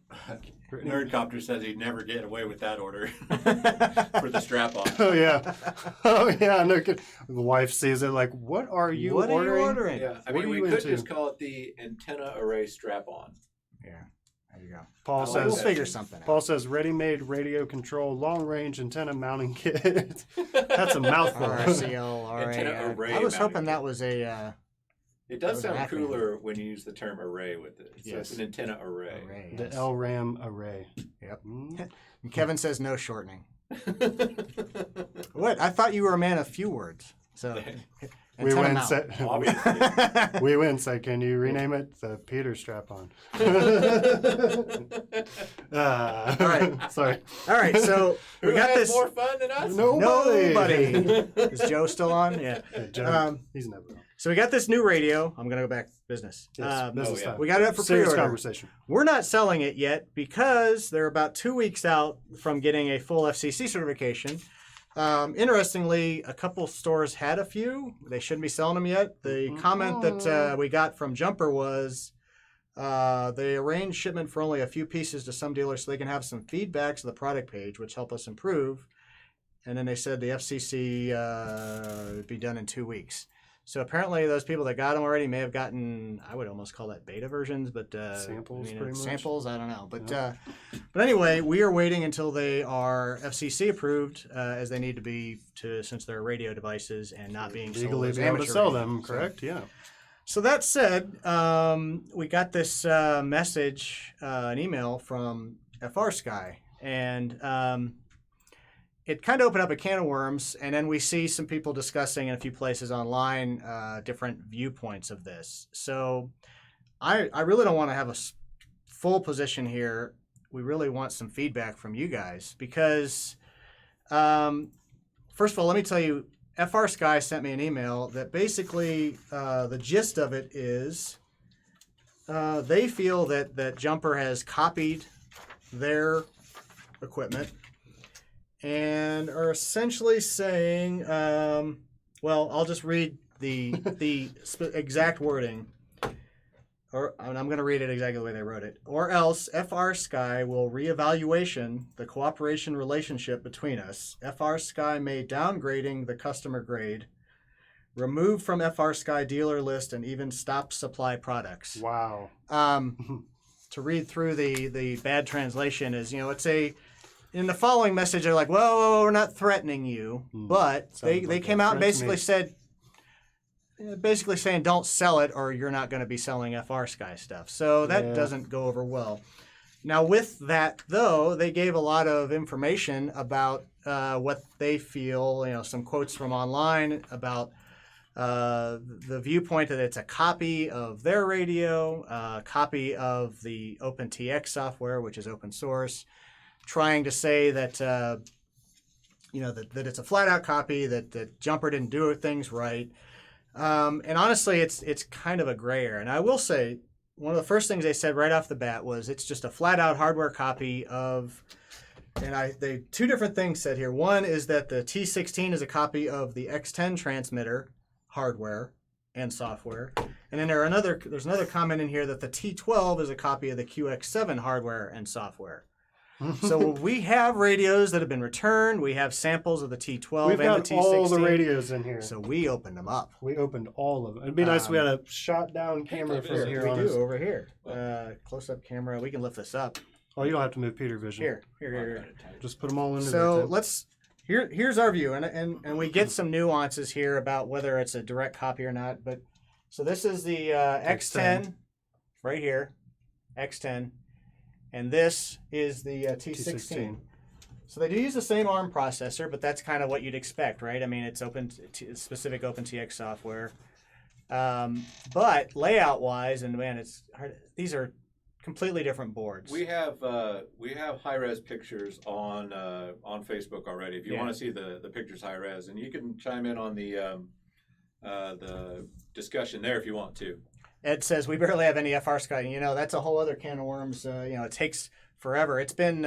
Nerdcopter says he'd never get away with that order for the strap on. Oh yeah, oh yeah. No, the wife sees it like, what are you What are ordering? you ordering? Yeah, I What mean, are we you could into? just call it the antenna array strap on. Yeah. There you go. Paul Oh, We'll says. figure something out. Paul says, ready-made radio control long range antenna mounting kit. That's a mouthful. RCL, Antenna RA. array I was mounting hoping kit. that was a It That does was an sound acronym. cooler when you use the term array with it. So Yes. it's an antenna array. array. The yes. LRAM array. Yep. Mm. And Kevin says no shortening. What? I thought you were a man of few words. So and we 10 went them out. said, Obviously. we went said, can you rename it the Peter Strap-on? All right. Sorry. All right, so we Who got has this. more fun than us? Nobody. Is Joe still on? Yeah. Yeah, Joe, he's never on. So we got this new radio. I'm going to go back to business. Yes, business yeah. time. We got it up for Serious pre-order. conversation. We're not selling it yet because they're about 2 weeks out from getting a full FCC certification. Interestingly, a couple stores had a few. They shouldn't be selling them yet. The comment that we got from Jumper was they arranged shipment for only a few pieces to some dealers so they can have some feedback to the product page, which help us improve. And then they said the FCC would be done in 2 weeks. So apparently those people that got them already may have gotten, I would almost call that beta versions, but Samples, pretty much. samples, I don't know. But anyway, we are waiting until they are FCC approved, as they need to be since they're radio devices and not being Legally sold as be able to amateur sell radio. them, correct? Yeah. So that said, we got this message, an email from FR Sky, and it kind of opened up a can of worms, and then we see some people discussing in a few places online different viewpoints of this. So I really don't want to have a full position here. We really want some feedback from you guys because, first of all, let me tell you, FR Sky sent me an email that basically the gist of it is they feel that Jumper has copied their equipment and are essentially saying, well, I'll just read the exact wording, and I'm going to read it exactly the way they wrote it. Or else FR Sky will reevaluation the cooperation relationship between us. FR Sky may downgrading the customer grade, remove from FR Sky dealer list, and even stop supply products. Wow. To read through the bad translation is, it's in the following message, they're like, well, we're not threatening you, but they came out and basically said, basically saying don't sell it or you're not going to be selling FR Sky stuff. So that doesn't go over well. Now with that, though, they gave a lot of information about what they feel, some quotes from online about the viewpoint that it's a copy of their radio, a copy of the OpenTX software, which is open source, trying to say that that it's a flat out copy, that Jumper didn't do things right, and honestly, it's kind of a gray area. And I will say one of the first things they said right off the bat was it's just a flat out hardware copy of. And they two different things said here. One is that the T16 is a copy of the X10 transmitter hardware and software, and then there's another comment in here that the T12 is a copy of the QX7 hardware and software. So we have radios that have been returned. We have samples of the T12 We've and got the T16. all the radios in here. So we opened them up. We opened all of them. It'd be nice if we had a shot down camera from here. here We on do us. over here. Close up camera. We can lift this up. Oh, you don't have to move Peter Vision. Here. Just put them all into So there. here's our view, and we get some nuances here about whether it's a direct copy or not. But so this is the X10 right here, X10, and this is the T16. So they do use the same ARM processor, but that's kind of what you'd expect, right? I mean, it's specific OpenTX software, but layout-wise, and man, it's hard. These are completely different boards. We have high res pictures on Facebook already. If you want to see the pictures high res, and you can chime in on the discussion there if you want to. Ed says we barely have any FR Sky. That's a whole other can of worms. It takes forever. It's been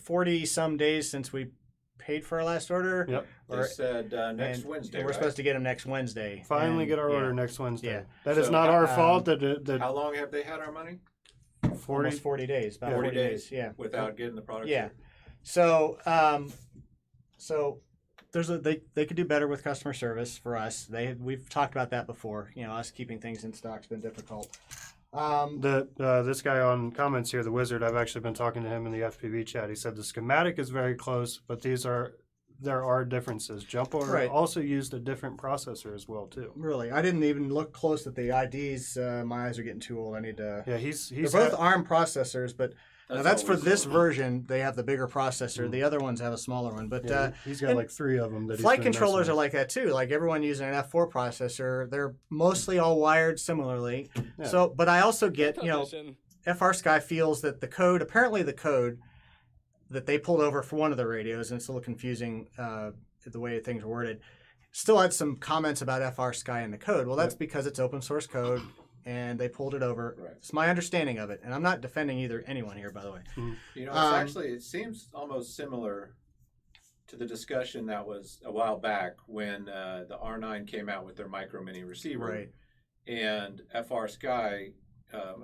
40 some days since we paid for our last order. Yep. They said next Wednesday. We're supposed to get them next Wednesday. Finally get our order next Wednesday. Yeah. That is So, not our fault. That How long have they had our money? 40. Almost 40 days. About 40 days. Yeah. Without getting the product. Yeah. here. So there's they could do better with customer service for us. We've talked about that before. Us keeping things in stock's been difficult. This guy on comments here, the Wizard, I've actually been talking to him in the FPV chat. He said the schematic is very close, but there are differences. Jumper also used a different processor as well too. Really, I didn't even look close at the IDs. My eyes are getting too old. I need to. Yeah, he's They're both ARM processors, but Now that's for always this so. version. They have the bigger processor. The other ones have a smaller one. But Yeah, he's got and like 3 of them. That flight he's been controllers messing are with. like that too. Like everyone using an F4 processor, they're mostly all wired similarly. Yeah. So, but I also get, FR Sky feels that apparently the code that they pulled over for one of the radios, and it's a little confusing the way things are worded, still had some comments about FR Sky in the code. Well, that's because it's open source code, and they pulled it over. Right. It's my understanding of it, and I'm not defending anyone here, by the way. You know, it seems almost similar to the discussion that was a while back when the R9 came out with their micro mini receiver, Right. and FR Sky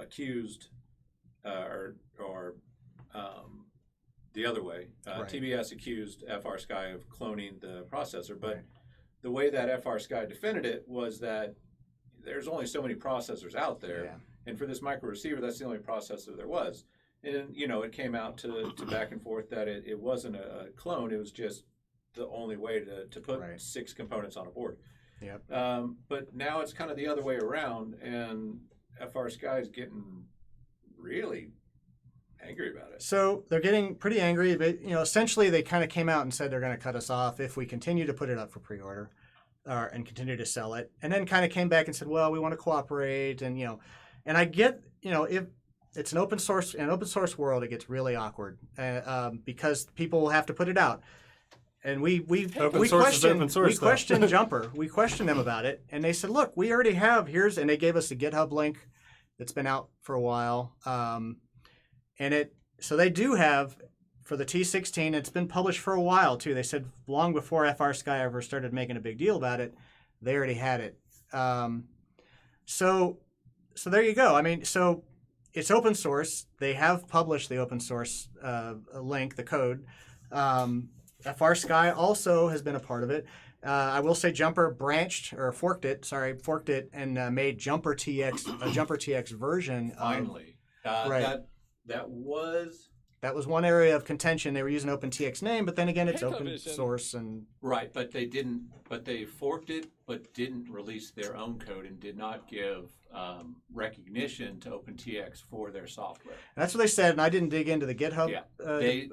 accused the other way. Right. TBS accused FR Sky of cloning the processor, but Right. the way that FR Sky defended it was that there's only so many processors out there, Yeah. and for this micro receiver, that's the only processor there was. And it came out to back and forth that it wasn't a clone; it was just the only way to put Right. 6 components on a board. Yep. But now it's kind of the other way around, and FR Sky is getting really angry about it. So they're getting pretty angry, but essentially they kind of came out and said they're going to cut us off if we continue to put it up for pre-order, and continue to sell it. And then kind of came back and said, well, we want to cooperate, and and I get if it's an open source world, it gets really awkward because people have to put it out. And we Open source is open source, though. questioned Jumper. We questioned them about it, and they said, look, we already have and they gave us a GitHub link that's been out for a while. So they do have for the T16. It's been published for a while too. They said long before FR Sky ever started making a big deal about it, they already had it. So there you go. I mean, so it's open source. They have published the open source link, the code. FR Sky also has been a part of it. I will say Jumper forked it, and made Jumper TX a Jumper TX version. Finally, right. That was one area of contention. They were using OpenTX name, but then again, it's open Petavision. source and right, but they forked it, but didn't release their own code and did not give recognition to OpenTX for their software. that's what they said. And I didn't dig into the GitHub Yeah, they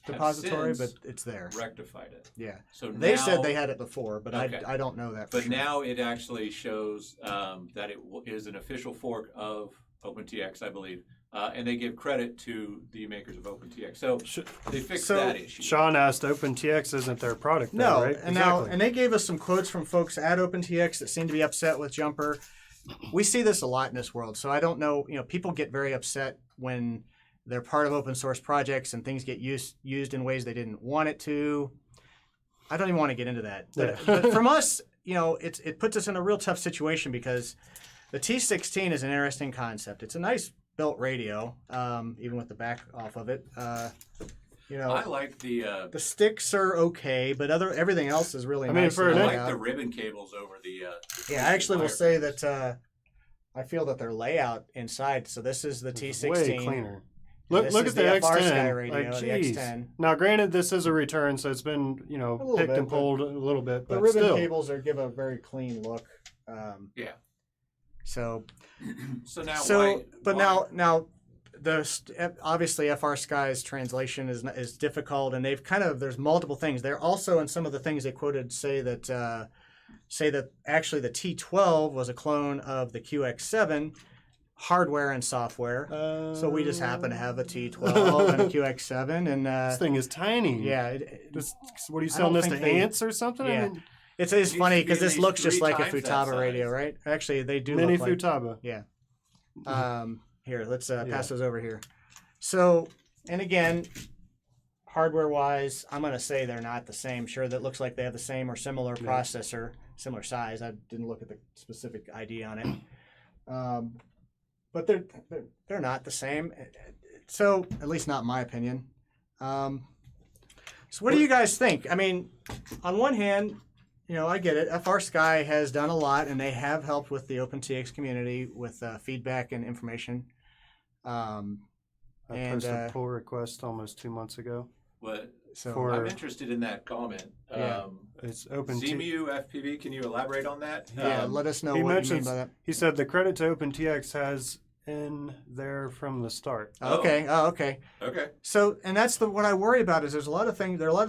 depository, have but since it's there. rectified it. Yeah, So they now, said they had it before, but Okay. I don't know that. For but sure. now it actually shows that it is an official fork of OpenTX, I believe. And they give credit to the makers of OpenTX. So they fixed that issue. Sean asked, OpenTX isn't their product, No, though, right? and they gave us some quotes from folks at OpenTX that seem to be upset with Jumper. We see this a lot in this world, so I don't know. People get very upset when they're part of open source projects and things get used in ways they didn't want it to. I don't even want to get into that. But from us, it puts us in a real tough situation because the T16 is an interesting concept. It's a nice built radio, even with the back off of it. I like the sticks are okay, but everything else is really I mean, nice. for and an I laid like out. the ribbon cables over the. Yeah, I actually will say that I feel that their layout inside. So this is the T16. Way cleaner. This Look is at the FR Sky X10. radio, Like, the geez. X10. Now, granted, this is a return, so it's been little picked bit, and pulled a little bit, The but ribbon still. cables give a very clean look. Yeah. So So now. now obviously FR Sky's translation is difficult, and there's multiple things. They're also in some of the things they quoted say that actually the T12 was a clone of the QX7 hardware and software. So we just happen to have a T12 and a QX7, and This thing is tiny. yeah, What are you I selling don't this to think they- ants or something? yeah. I mean, it's used to funny be because at this least looks just 3 like a times that Futaba radio, size. right? Actually, they do mini look like Futaba. Yeah. Here, let's pass those over here. So, and again, hardware-wise, I'm going to say they're not the same. Sure, that looks like they have the same or similar processor, similar size. I didn't look at the specific ID on it. But they're not the same. So, at least not in my opinion. So, what do you guys think? I mean, on one hand, I get it. FR Sky has done a lot, and they have helped with the OpenTX community with feedback and information. I posted a pull request almost 2 months ago. So I'm interested in that comment. Yeah. It's open. CMU FPV, can you elaborate on that? let us know he what you mean mentions- by that. He said the credit to OpenTX has in there from the start. Okay. Oh, okay. Okay. So, and that's what I worry about is there are a lot of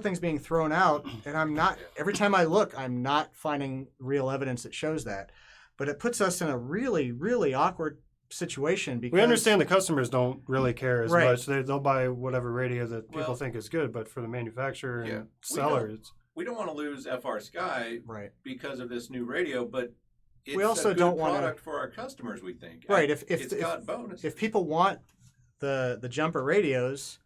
things being thrown out, and every time I look, I'm not finding real evidence that shows that. But it puts us in a really, really awkward situation because We understand the customers don't really care as Right. much. They'll buy whatever radio that people Well, think is good, but for the manufacturer Yeah. and seller, it's We don't want to lose FR Sky right, because of this new radio, but it's also a good don't wanna- product for our customers, we think. right. It's got bonus. If people want the jumper radios,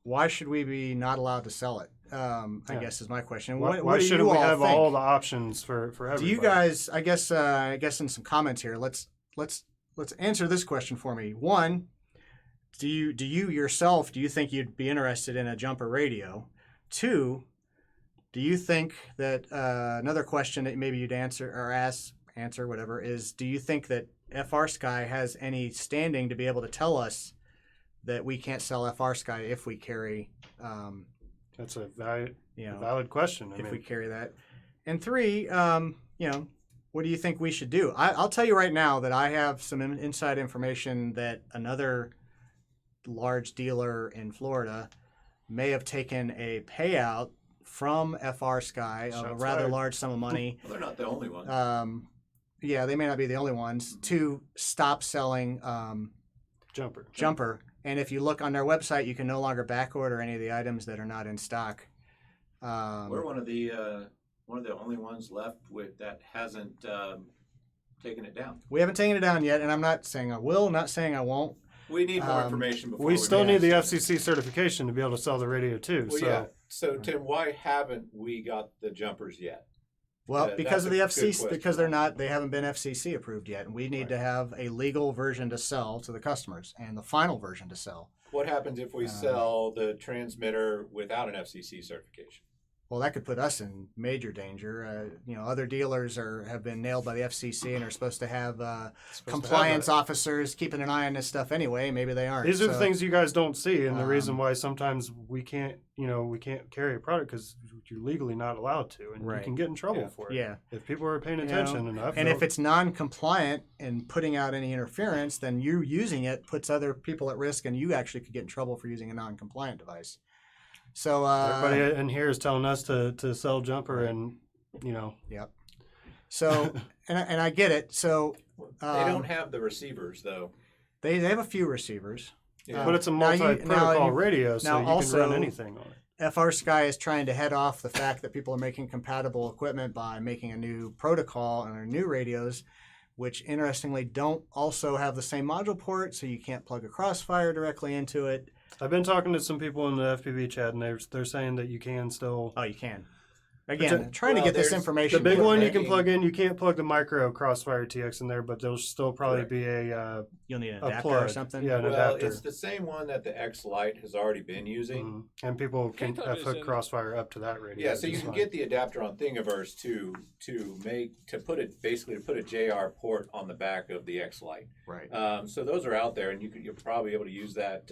why should we be not allowed to sell it? I Yeah. guess is my question. why, What why do shouldn't you we all have think? all the options for everybody? Do you guys? I guess in some comments here, let's answer this question for me. One, do you yourself think you'd be interested in a jumper radio? Two, do you think that another question that maybe you'd answer whatever is, do you think that FR Sky has any standing to be able to tell us that we can't sell FR Sky if we carry That's a valid, you know, valid question. I if mean, we carry that? And three, what do you think we should do? I'll tell you right now that I have some inside information that another large dealer in Florida may have taken a payout from FR Sky of a Shots rather fired. large sum of money. Well, they're not the only ones. Yeah, they may not be the only ones to stop selling jumper. And if you look on their website, you can no longer back order any of the items that are not in stock. We're one of the only ones left with that hasn't taken it down. We haven't taken it down yet, and I'm not saying I will, not saying I won't. We need more information before We still make need the that FCC certification to be able to sell the radio too. Well, so yeah. So Tim, why haven't we got the jumpers yet? Well, because of the that's a good FCC, question. because they haven't been FCC approved yet, and we need to have a legal version to sell to the customers and the final version to sell. What happens if we sell the transmitter without an FCC certification? Well, that could put us in major danger. Other dealers have been nailed by the FCC and are supposed to have compliance officers keeping an eye on this stuff anyway. Maybe they aren't. these are the So, things you guys don't see, and the reason why sometimes we can't carry a product because you're legally not allowed to, and you Right. can get in trouble Yeah. for it. Yeah. If people are paying You know, attention enough, And if they'll- it's non-compliant and putting out any interference, then you using it puts other people at risk, and you actually could get in trouble for using a non-compliant device. So everybody in here is telling us to sell jumper, and Yep. So, and I get it. So They don't have the receivers though. they have a few receivers. Yeah. but it's a now you- multi-protocol now- radio, so now you also- can run anything on it. FR Sky is trying to head off the fact that people are making compatible equipment by making a new protocol and their new radios, which interestingly don't also have the same module port, so you can't plug a Crossfire directly into it. I've been talking to some people in the FPV chat, and they're saying that you can still. Oh, you can. Again, But trying to well, get this there's information. The big one you making- can plug in. You can't plug the micro Crossfire TX in there, but there'll still probably Correct. be a You'll need an a adapter plug or something. Yeah, an Well, adapter. it's the same one that the X Lite has already been using. And people can Can't have hook vision. Crossfire up to that radio. Yeah, so you just can fine. get the adapter on Thingiverse to put a JR port on the back of the X Lite. Right. So those are out there, and you'll probably be able to use that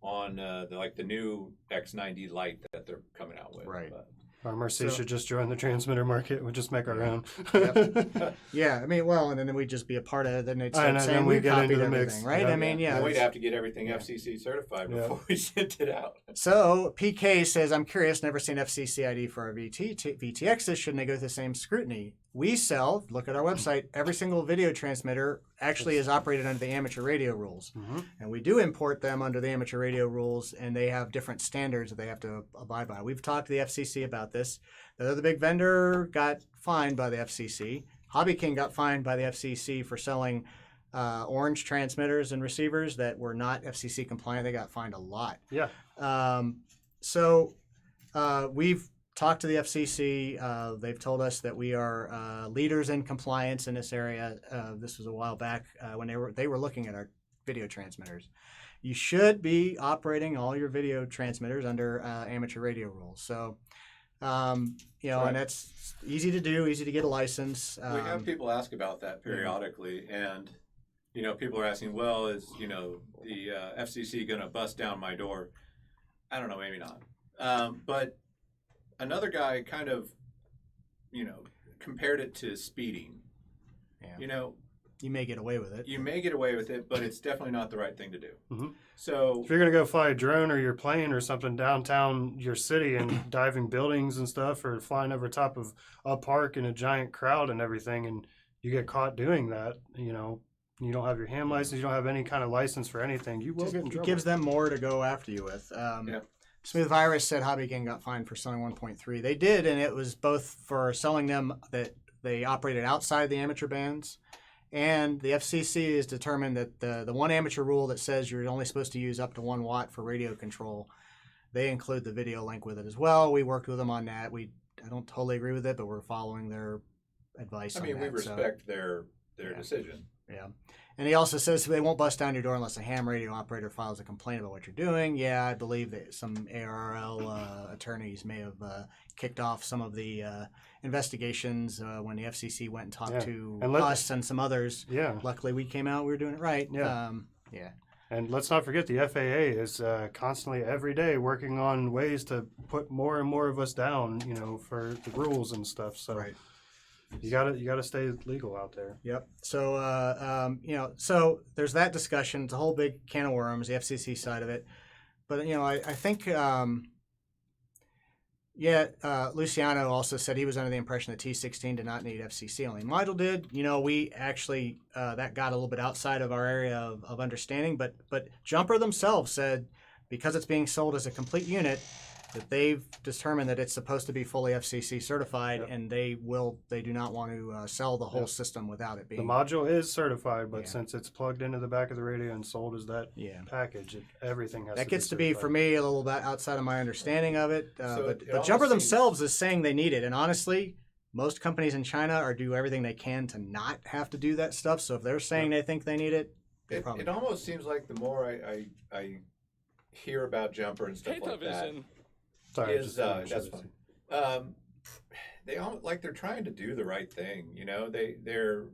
on the new X90 Lite that they're coming out with. Right. But, RMRC So- should just join the transmitter market. We'll just make our own. Yep. Yeah, I mean, well, and then we'd just be a part of it. Then they'd And start then saying we we get copied into the everything, mix. right? Yeah. I mean, yeah. we'd it's- have to get everything FCC certified Yeah. before we sent it out. So PK says, I'm curious, never seen FCC ID for our VTXs. Shouldn't they go through the same scrutiny? We sell, look at our website, every single video transmitter actually is operated under the amateur radio rules. And we do import them under the amateur radio rules, and they have different standards that they have to abide by. We've talked to the FCC about this. The other big vendor got fined by the FCC. Hobby King got fined by the FCC for selling orange transmitters and receivers that were not FCC compliant. They got fined a lot. Yeah. So we've talked to the FCC. They've told us that we are leaders in compliance in this area. This was a while back when they were looking at our video transmitters. You should be operating all your video transmitters under amateur radio rules. So, and that's easy to do, easy to get a license. We have people ask about that periodically, and people are asking, well, is the FCC going to bust down my door? I don't know, maybe not. But another guy kind of, compared it to speeding. Yeah. You may get away with it. You may get away with it, but it's definitely not the right thing to do. Mm-hmm. So if you're gonna go fly a drone or your plane or something downtown your city and diving buildings and stuff, or flying over top of a park in a giant crowd and everything, and you get caught doing that, you know, you don't have your ham license, you don't have any kind of license for anything, you will get in trouble. It gives them more to go after you with. Smooth Virus said Hobby Gang got fined for selling 1.3. They did, and it was both for selling them that they operated outside the amateur bands. And the FCC has determined that the one amateur rule that says you're only supposed to use up to 1 watt for radio control, they include the video link with it as well. We worked with them on that. I don't totally agree with it, but we're following their advice on that. we respect their decision. Yeah. And he also says they won't bust down your door unless a ham radio operator files a complaint about what you're doing. Yeah, I believe that some ARRL attorneys may have kicked off some of the investigations when the FCC went and talked to us and some others. Yeah. Luckily, we came out. We were doing it right. Yeah. Yeah. And let's not forget the FAA is constantly every day working on ways to put more and more of us down, you know, for the rules and stuff. So Right. you gotta stay legal out there. Yep. So, you know, so there's that discussion. It's a whole big can of worms, the FCC side of it. But, you know, I think, Luciano also said he was under the impression that T16 did not need FCC, only module did. You know, we actually, that got a little bit outside of our area of understanding. But Jumper themselves said because it's being sold as a complete unit, that they've determined that it's supposed to be fully FCC certified, and they do not want to sell the whole system without it being. The module is certified, but since it's plugged into the back of the radio and sold as that package, everything has that to gets be to be certified. for me a little bit outside of my understanding of it. But almost Jumper seems- themselves is saying they need it, and honestly, most companies in China do everything they can to not have to do that stuff. So if they're saying they think they need it, It almost seems like the more I hear about Jumper and stuff like that, Sorry, is that's fine. They all they're trying to do the right thing. You know, they're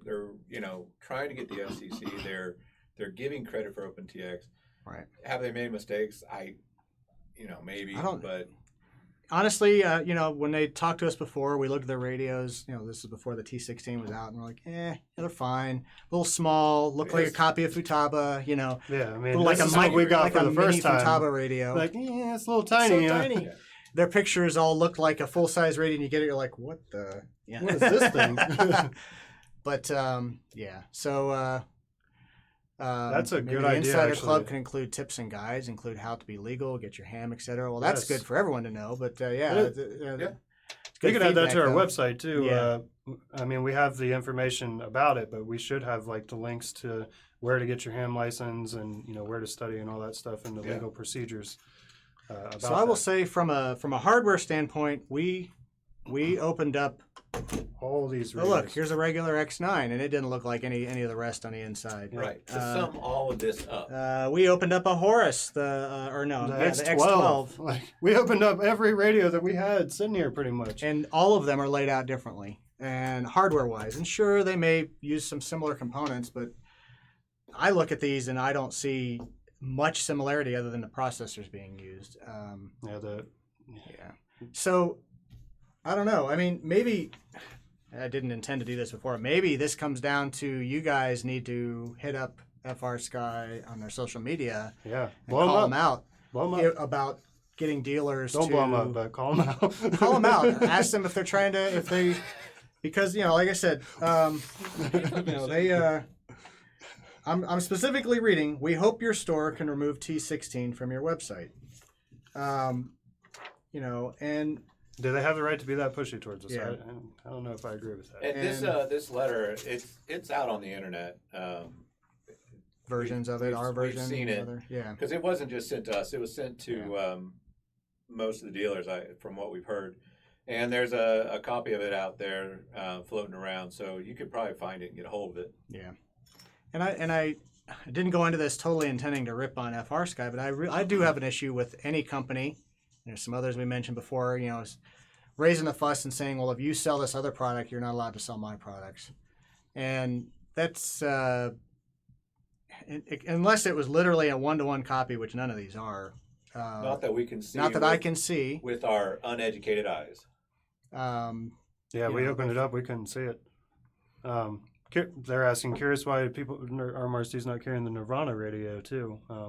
you know trying to get the FCC. They're giving credit for OpenTX. Right. Have they made mistakes? Maybe. But honestly, you know, when they talked to us before, we looked at their radios. You know, this is before the T16 was out, and we're like, they're fine. A little small, look like a copy of Futaba. You know, yeah. I mean, like this a is what we got like for a the first mini time. Futaba radio. Like, it's a little tiny. So tiny. Yeah. Their pictures all look like a full size radio, and you get it, you're like, what the? Yeah. What is this thing? But yeah, so that's a maybe good the idea. Insider actually. Club can include tips and guides, include how to be legal, get your ham, etc. Well, that's Yes. good for everyone to know. But Yeah. it's We good could add that to our feedback, though. website too. Yeah. I mean, we have the information about it, but we should have like the links to where to get your ham license and where to study and all that stuff and the legal procedures. About So I will that. say, from a hardware standpoint, we opened up. all these. Oh, look, radios. here's a regular X9, and it didn't look like any of the rest on the inside. right to sum all of this up. We opened up a Horus, the X12. Like, we opened up every radio that we had sitting here pretty much. And all of them are laid out differently and hardware-wise. And sure, they may use some similar components, but I look at these and I don't see much similarity other than the processors being used. So, I don't know. I mean, maybe I didn't intend to do this before. Maybe this comes down to you guys need to hit up FR Sky on their social media and call them out about getting dealers Don't to blow them up, but call them out. call them out. Ask them if they're trying to, because like I said, I'm specifically reading. We hope your store can remove T16 from your website. And do they have the right to be that pushy towards us? Yeah. I don't know if I agree with that. And this letter, it's out on the internet. Versions of it, our we've version, seen it. yeah. Because it wasn't just sent to us; it was sent to most of the dealers, from what we've heard. And there's a copy of it out there floating around, so you could probably find it and get a hold of it. Yeah, and I didn't go into this totally intending to rip on FR Sky, but I do have an issue with any company. There's some others we mentioned before, raising a fuss and saying, well, if you sell this other product, you're not allowed to sell my products. And that's, unless it was literally a one-to-one copy, which none of these are. Not that we can see. Not that I can see. With our uneducated eyes. We opened it up. We couldn't see it. they're asking, curious why RMRC is not carrying the Nirvana radio too. I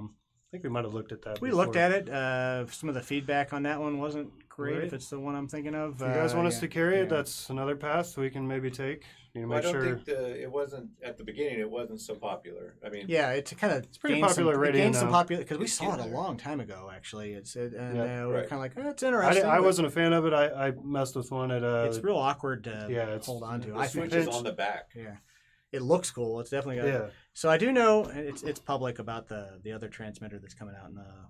think we might have looked at that. We before. looked at it. Some of the feedback on that one wasn't great. Right. If it's the one I'm thinking of, If you guys want us yeah, to carry it, yeah. that's another path we can maybe take. You know, Well, I make don't sure. think it wasn't at the beginning. It wasn't so popular. I mean, Yeah, it's kind of pretty popular radio It gained some now. popular because we It's saw it a getting there. long time ago. Actually, and Yeah, we're right. kind of like, it's interesting. I but wasn't a fan of it. I messed with one at It's real awkward to it's- hold on to. the I switch think. is on the back. Yeah, it looks cool. It's definitely got. yeah. So I do know it's public about the other transmitter that's coming out in a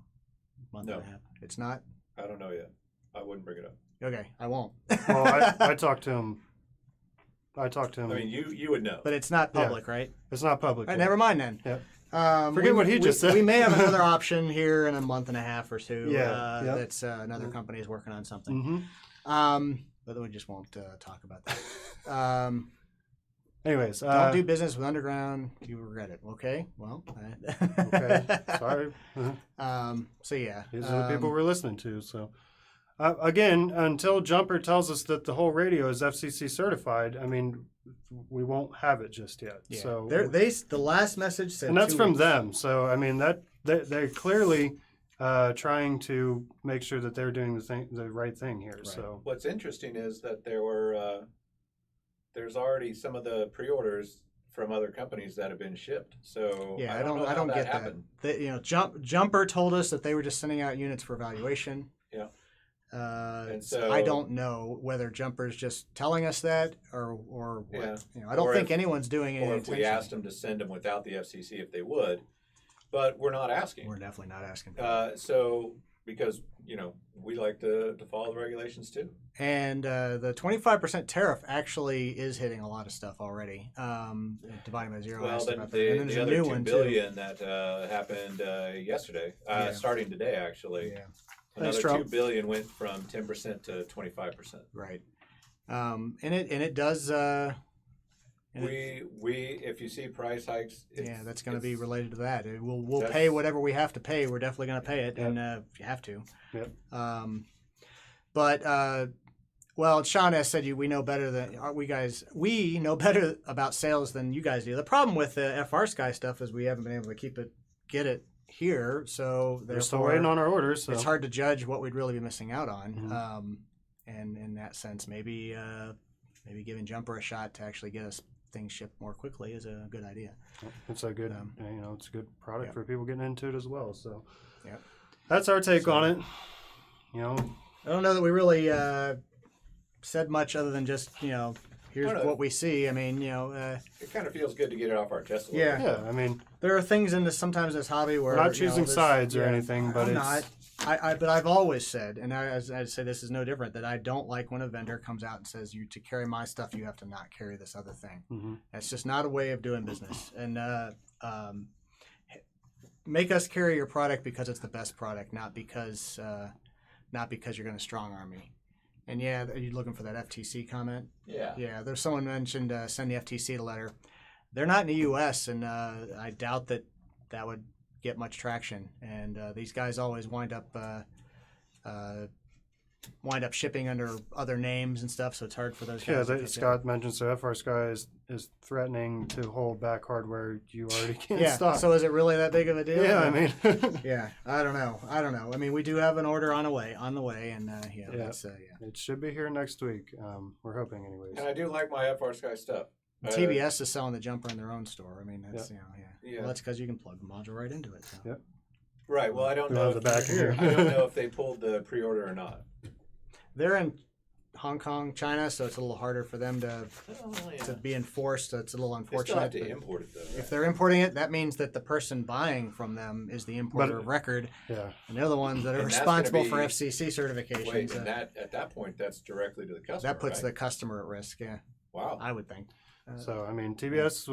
month No. and a half. It's not. I don't know yet. I wouldn't bring it up. Okay, I won't. Well, I talked to him. I mean, you would know. But it's not public, right? it's not public. All right, yet. never mind then. Yep. Forget what he just said. We may have another option here in a month and a half or two. Yeah, yep. That's another company is working on something. Mm-hmm. But we just won't talk about that. Anyways, Don't do business with Underground. You regret it. Okay. Well. okay. Sorry. So yeah. These are the people we're listening to. So, again, until Jumper tells us that the whole radio is FCC certified, I mean, we won't have it just yet. Yeah. So The last message said. and that's 2 from weeks. them. So I mean that they're clearly trying to make sure that they're doing the right thing here. Right. So What's interesting is that there's already some of the pre-orders from other companies that have been shipped. So Yeah, I don't know I how don't that get happened. that. Jumper told us that they were just sending out units for evaluation. Yeah. And so- I don't know whether Jumper's just telling us that or what. Yeah. I don't Or think if- anyone's doing anything. Or if we intentionally. asked them to send them without the FCC, if they would, but we're not asking. We're definitely not asking. For So because we like to follow the regulations too. And the 25% tariff actually is hitting a lot of stuff already. Dividing by zero. Well, asked then about that. And there's the a other new $2 one billion that happened yesterday, Yeah. starting today too. actually. Yeah. Thanks, Another Trump. $2 billion went from 10% to 25%. Right. And it does. If you see price hikes, That's going to be related to that. We'll That's- pay whatever we have to pay. We're definitely going to pay it, Yep. and if you have to. Yep. Well, Sean has said we know better than we guys. We know better about sales than you guys do. The problem with the FR Sky stuff is we haven't been able to get it here, so they're still therefore waiting on our orders. So it's hard to judge what we'd really be missing out on. Mhm. And in that sense, maybe giving Jumper a shot to actually get us things shipped more quickly is a good idea. it's a good, it's a good product Yep. for people getting into it as well. So Yep. that's our take on it. I don't know that we really said much other than just here's I don't know. what we see. I mean it kind of feels good to get it off our chest a Yeah. little bit. yeah, I mean, there are things in sometimes this hobby where we're not choosing there's- sides or yeah, anything, but I'm it's not. But I've always said, and I'd say this is no different, that I don't like when a vendor comes out and says, "You to carry my stuff, you have to not carry this other thing." Mhm. That's just not a way of doing business. And make us carry your product because it's the best product, not because you're going to strong arm me. And yeah, are you looking for that FTC comment? Yeah. Yeah, there's someone mentioned send the FTC a letter. They're not in the U.S., and I doubt that would get much traction. And these guys always wind up shipping under other names and stuff, so it's hard for those yeah. guys. to get Scott mentioned so FR Sky is threatening to hold back hardware you already can't yeah. stock. So is it really that big of a deal? yeah, I mean, Yeah, I don't know. I mean, we do have an order on the way, and Yeah. that's it should be here next week. We're hoping, anyways. And I do like my FR Sky stuff. TBS is selling the Jumper in their own store. I mean, that's Yeah. Well, that's because you can plug the module right into it. So. Yep. Right. Well, I don't We know. have the back here. I don't know if they pulled the pre-order or not. They're in Hong Kong, China, so it's a little harder for them to Yeah. be enforced. So it's a little They still have unfortunate. to but import it though. Right? if they're importing it, that means that the person buying from them is the importer of record, Yeah. and they're the ones that are And that's responsible gonna for be- FCC certification. Wait, so and at that point, that's directly to the customer. that puts right? the customer at risk. Yeah, Wow. I would think. So I mean, TBS,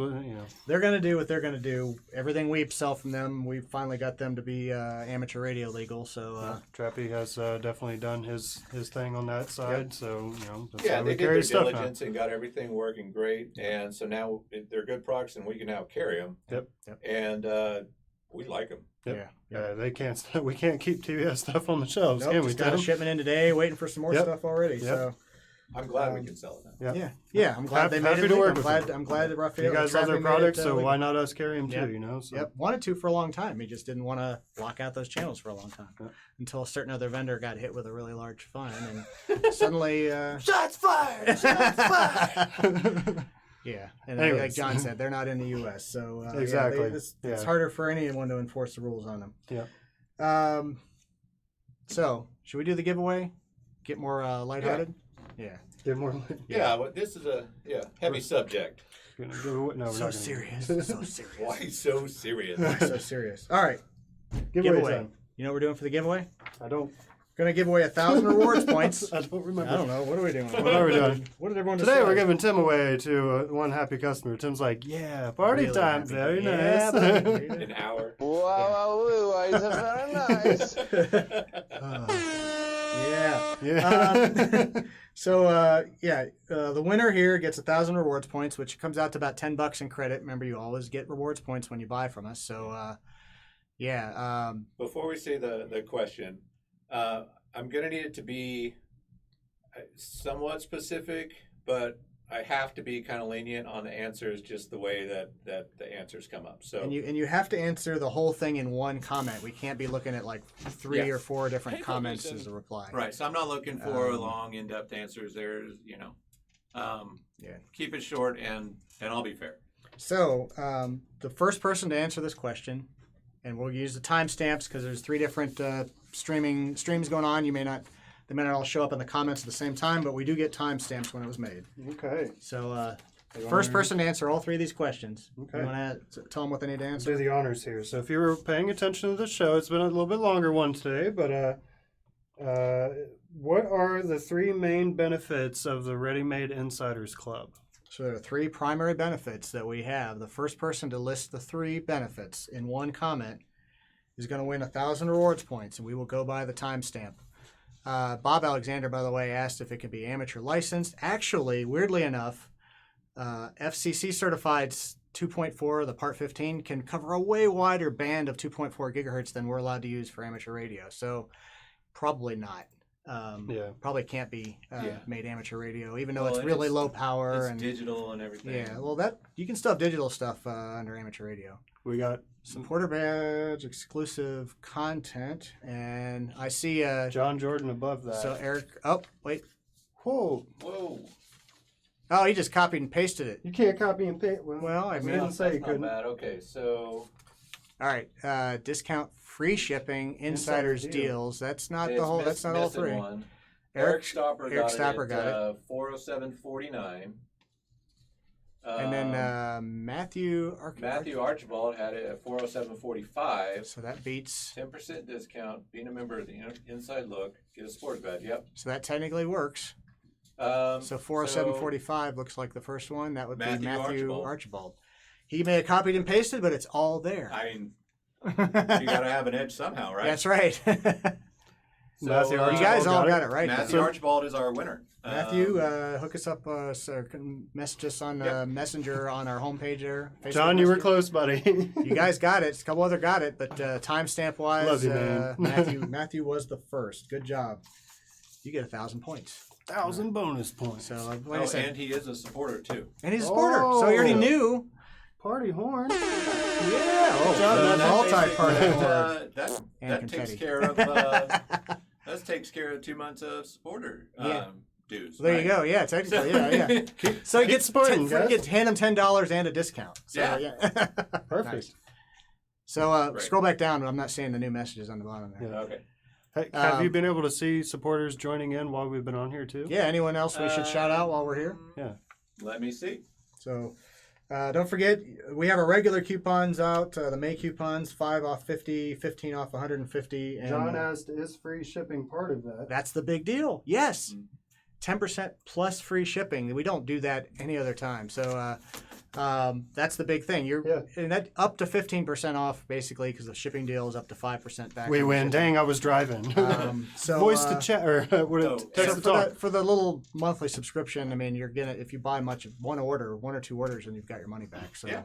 They're going to do what they're going to do. Everything we sell from them, we finally got them to be amateur radio legal. So Trappy has definitely done his thing on that side. So that's Yeah, why they we did carry their stuff now. diligence and got everything working great, and so now they're good products, and we can now carry them. Yep. And we like them. Yep. yeah. They can't. We can't keep TBS stuff on the shelves, Nope, can we? just got a Tim? shipment in today, waiting for some more Yep. stuff already. Yep. So I'm glad we can sell it now. Yeah. I'm glad they made happy it. to legal. work I'm with glad. them. I'm glad that Raphael. You guys love their Traffy made products, it, so legal. why not us carry them Yep. too? You know. So. Yep, wanted to for a long time. He just didn't want to lock out those channels for a long time until a certain other vendor got hit with a really large fine, and suddenly Shots fired! Shots fired! yeah. And Anyways. like John said, they're not in the U.S., so Exactly. it's harder for anyone to enforce the rules on them. Yeah. So should we do the giveaway? Get more lighthearted. Yeah. Get more. Yeah, well, this is a heavy subject. No, we're not So gonna- serious. So serious. Why so serious? Why so serious? All right. Giveaway time. You know what we're doing for the giveaway? I don't. Gonna give away 1,000 rewards points. I don't remember. I don't know. What are we doing? What are we doing? What did everyone Today decide? we're giving Tim away to one happy customer. Tim's like, yeah, party Really time. happy. Very Yeah, nice. buddy. An hour. Wow, is it very nice? Yeah. Yeah. The winner here gets 1,000 rewards points, which comes out to about $10 in credit. Remember, you always get rewards points when you buy from us. So, Before we say the question, I'm going to need it to be somewhat specific, but I have to be kind of lenient on the answers, just the way that the answers come up. So and you have to answer the whole thing in one comment. We can't be looking at like 3 or 4 different comments as a reply. right. So I'm not looking for long, in-depth answers. There's, keep it short and I'll be fair. So the first person to answer this question, and we'll use the timestamps because there's 3 different streams going on. They may not all show up in the comments at the same time, but we do get timestamps when it was made. Okay. So first person to answer all 3 of these questions. Okay. You want to tell them what they need to Do answer? the honors here. So if you were paying attention to the show, it's been a little bit longer one today, but what are the 3 main benefits of the Ready Made Insiders Club? So there are 3 primary benefits that we have. The first person to list the 3 benefits in one comment is going to win 1,000 rewards points, and we will go by the timestamp. Bob Alexander, by the way, asked if it could be amateur licensed. Actually, weirdly enough, FCC certified 2.4, the Part 15, can cover a way wider band of 2.4 gigahertz than we're allowed to use for amateur radio. So probably not. Probably can't be made amateur radio, even though it's really low power It's and digital and everything. yeah. Well, that you can still have digital stuff under amateur radio. We got Supporter badge, exclusive content, and I see John Jordan above that. so Eric. Oh wait. Whoa. Whoa. Oh, he just copied and pasted it. You can't copy and paste. Well, I we mean, didn't say you That's not couldn't. bad. Okay, so all right. Discount free shipping, insiders Insider deal. deals. That's not it's the whole. That's not all missing 3. One. Eric Stopper Eric got Stopper it got at 407.49. And then Matthew Archibald had it at 407.45. So that beats. 10% discount. Being a member of the Inside Look, get a sports badge. Yep. So that technically works. So 407.45 looks like the first one. That would be Matthew Archibald. He may have copied and pasted, but it's all there. I mean, you got to have an edge somehow, right? That's right. So, Matthew You guys all got it right. Matthew Archibald is our winner. Matthew, hook us up, message us on Messenger on our homepage there. Facebook John, you were Messenger. close, buddy. You guys got it. A couple other got it, but timestamp wise, Love you, man. Matthew was the first. Good job. You get 1,000 points. 1,000 bonus points. So like I said, and he is a supporter too. and he's a supporter, so he already Oh. knew. Party horn. Yeah. Oh, John, that's that multi-party. That And takes confetti. care of that takes care of 2 months of supporter dues. There you go. Yeah, technically, yeah. So he Keep gets supporting, guys. hand him $10 and a discount. So, Yeah. Perfect. Nice. So Great. scroll back down. I'm not seeing the new messages on the bottom there. Yeah. Okay. Hey, have you been able to see supporters joining in while we've been on here too? Yeah. Anyone else we should shout out while we're here? Yeah. Let me see. So don't forget, we have our regular coupons out. The May coupons, 5 off 50, 15 off 150. And John asked, is free shipping part of that? that's the big deal. Yes. 10% plus free shipping. We don't do that any other time. So that's the big thing. And that up to 15% off basically because the shipping deal is up to 5% back. We on the win. shipping. Dang, I was driving. So Voice to chat or text to talk. for the little monthly subscription, I mean, you're gonna if you buy one or 2 orders, and you've got your money back. So Yeah.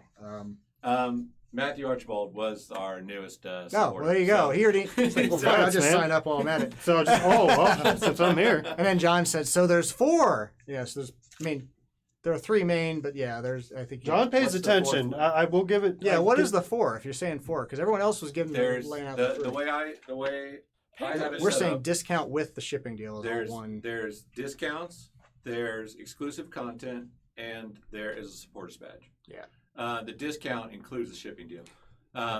Matthew Archibald was our newest Oh, supporter. well, there you go. So- He already. He's like, well, fine, I'll just man. sign up while I'm at it. So I just, well, since I'm here. And then John said, "So there's 4." Yes, there's. I mean, there are 3 main, but yeah, there's. I think John pays What's the attention. fourth I will give it. Yeah, I what give- is the 4? If you're saying 4, because everyone else was giving There's laying out the three. way I have it We're set saying up, discount with the shipping deal is there's all one. there's discounts, there's exclusive content, and there is a supporters badge. Yeah. The discount includes the shipping deal.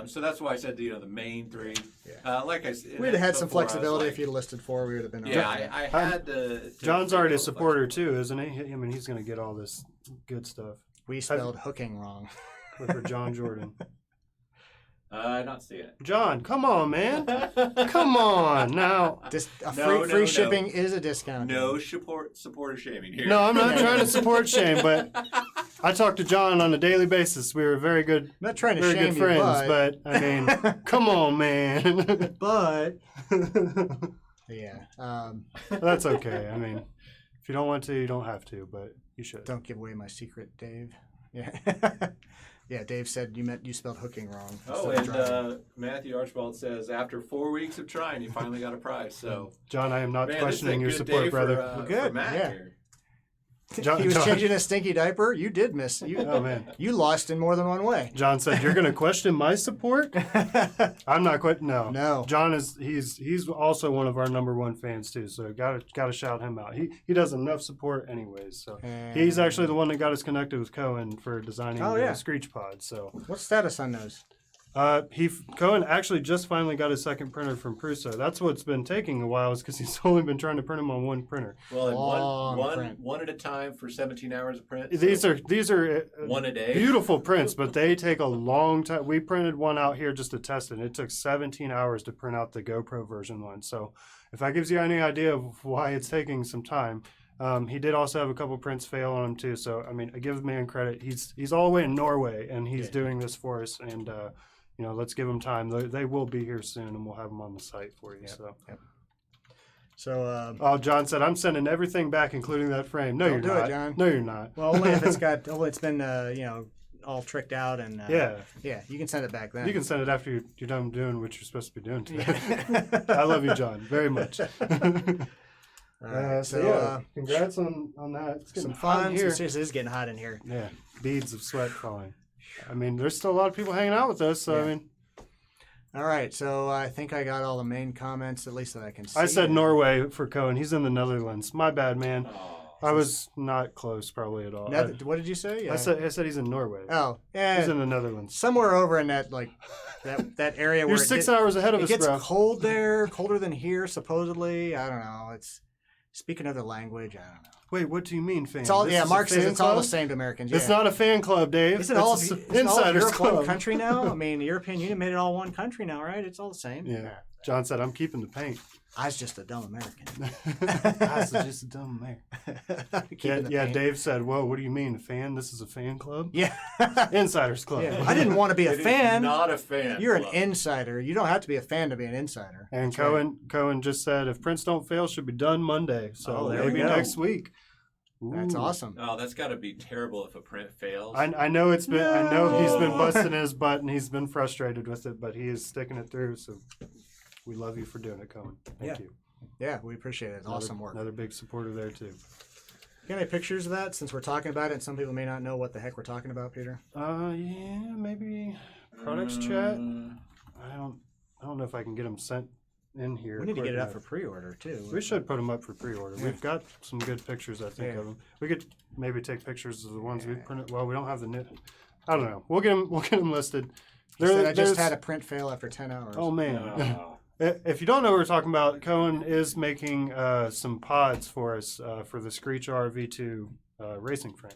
So that's why I said the main 3. Yeah. Like I said, We'd have had some before, I was flexibility like, if you'd listed 4. We would have been. Yeah, okay. I had to. John's to already a flexibility. supporter too, isn't he? I mean, he's going to get all this good stuff. We spelled hooking wrong. Look for John Jordan. Not seeing it. John, come on, man. Come on now. Free shipping is a discount. No supporter shaming here. No, I'm not trying to support shame, but I talk to John on a daily basis. We were very good, I'm not trying to very shame good friends. you, But I mean, come on, man. but yeah. That's okay. I mean, if you don't want to, you don't have to, but you should. Don't give away my secret, Dave. Yeah. Yeah, Dave said you spelled hooking wrong. Oh, instead of driving. and Matthew Archibald says after 4 weeks of trying, he finally got a prize. So, John, I am not man, questioning your this is a good support, day brother. For, Good, for Matt yeah. here. John- he was John- changing a stinky diaper. You did miss. Oh man. You lost in more than one way. John said, "You're going to question my support?" I'm not quite. No, No. John is. He's also one of our #1 fans too. So gotta shout him out. He does enough support anyways. So he's actually the one that got us connected with Cohen for designing Oh, the yeah. Screech Pod. So What's status on those? Cohen actually just finally got his second printer from Pruso. That's what's been taking a while, is because he's only been trying to print them on one printer. Well, and Long one print. one at a time for 17 hours of print. These so are one a day. beautiful prints, but they take a long time. We printed one out here just to test it. It took 17 hours to print out the GoPro version one. So if that gives you any idea of why it's taking some time. He did also have a couple prints fail on him too. So I mean, I give the man credit. He's all the way in Norway, and he's doing this for us. And let's give them time. They will be here soon, and we'll have them on the site for you. So. So, Oh, John said, "I'm sending everything back, including that frame." No, Don't do you're it, not. John. No, you're not. well, only if it's been all tricked out and Yeah. yeah, you can send it back then. You can send it after you're done doing what you're supposed to be doing today. I love you, John, very much. All right, so congrats on that. It's getting some hot fun. in here. Seriously, it is getting hot in here. Yeah, beads of sweat falling. I mean, there's still a lot of people hanging out with us. So Yeah. I mean, All right, so I think I got all the main comments, at least that I can see. I said Norway for Cohen. He's in the Netherlands. My bad, man. Oh, I was not close, probably at all. What did you say? I said he's in Norway. Oh, He's yeah, in the Netherlands. somewhere over in that that area where You're 6 hours ahead of it us, gets bro. cold there, colder than here, supposedly. I don't know. It's speaking of the language. I don't know. Wait, what do you mean, fan? It's all This yeah. is a Mark says fan it's all the club? same to Americans. Yeah. It's not a fan club, Dave. Isn't all of It's isn't an all of insiders Europe one club. country now? I mean, the European Union made it all one country now, right? It's all the same. Yeah. John said, "I'm keeping the paint." I was just a dumb American. That's just a dumb man. Keeping the Yeah, paint. Dave said, "Whoa, what do you mean, a fan? This is a fan club? Yeah. Insiders club." Yeah. I didn't want to be a it is fan. not a fan. You're an club. insider. You don't have to be a fan to be an insider. And That's right. Cohen just said, "If prints don't fail, should be done Monday." So Oh, there we maybe go. next week. That's Ooh. awesome. Oh, that's got to be terrible if a print fails. I know it's been. I know he's been No. busting his butt and he's been frustrated with it, but he is sticking it through. So we love you for doing it, Cohen. Thank you. Yeah, we appreciate it. It's awesome work. Another big supporter there too. Got any pictures of that? Since we're talking about it, and some people may not know what the heck we're talking about, Peter. Yeah, maybe products chat. I don't know if I can get them sent in here. We need to quick get it up for enough. pre-order too. We should put them up for pre-order. Yeah. We've got some good pictures, I think, Yeah. of them. We could maybe take pictures of the ones we've printed. Well, we don't have the knit. I don't know. We'll get them listed. He said I just there's- had a print fail after 10 hours. Oh man. Oh. If you don't know what we're talking about, Cohen is making some pods for us for the Screech RV2 racing frame.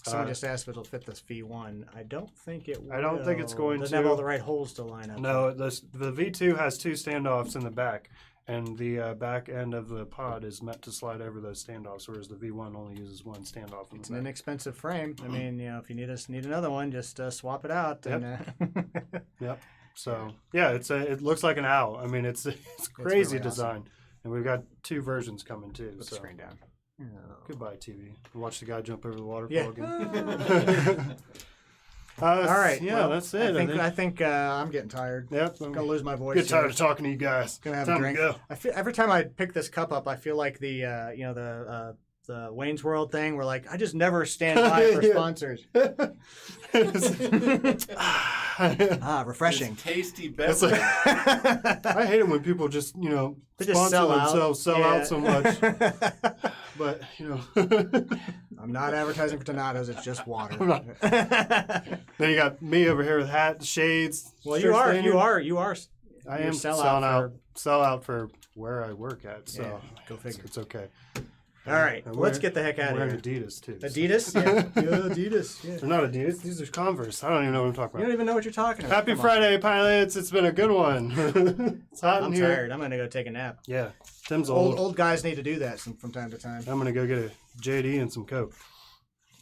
Someone just asked if it'll fit this V1. I don't think it will. I don't think it's going Doesn't have all to. the right holes to line up. No, the V2 has 2 standoffs in the back, and the back end of the pod is meant to slide over those standoffs, whereas the V1 only uses 1 standoff. In It's the an back. inexpensive frame. I mean, if you need another one, just swap it out. Yep. And, Yep. So yeah, it looks like an owl. I mean, it's crazy really awesome. design, and we've got 2 versions coming too. Put the So screen down. goodbye TV. Watch the guy jump over the waterfall Yeah. again. All right. Yeah, well, that's it. I think I'm getting tired. Yep. I'm gonna lose my voice. Get tired here. of talking to you guys. Gonna have Time a drink. to go. I feel every time I pick this cup up, I feel like the Wayne's World thing, where like I just never stand by for Yeah. sponsors. Refreshing. This tasty It's beverage. like, I hate it when people just, They just sponsor sell out. themselves, sell Yeah. out so much. But, I'm not advertising for Donatos. It's just water. I'm not. Then you got me over here with hats, shades. Well, shirts you thing. are. I You're am sell out for where I work at. So Yeah, go figure. It's okay. All right, And let's we're- get the heck out of We're here. Adidas too. Adidas? Yeah. Adidas. Yeah. They're not Adidas. These are Converse. I don't even know what I'm talking You don't about. even know what you're talking about. Happy Come on. Friday, pilots. It's been a good one. It's hot I'm in here. tired. I'm going to go take a nap. Yeah. Tim's old. Old guys need to do that from time to time. I'm going to go get a JD and some Coke.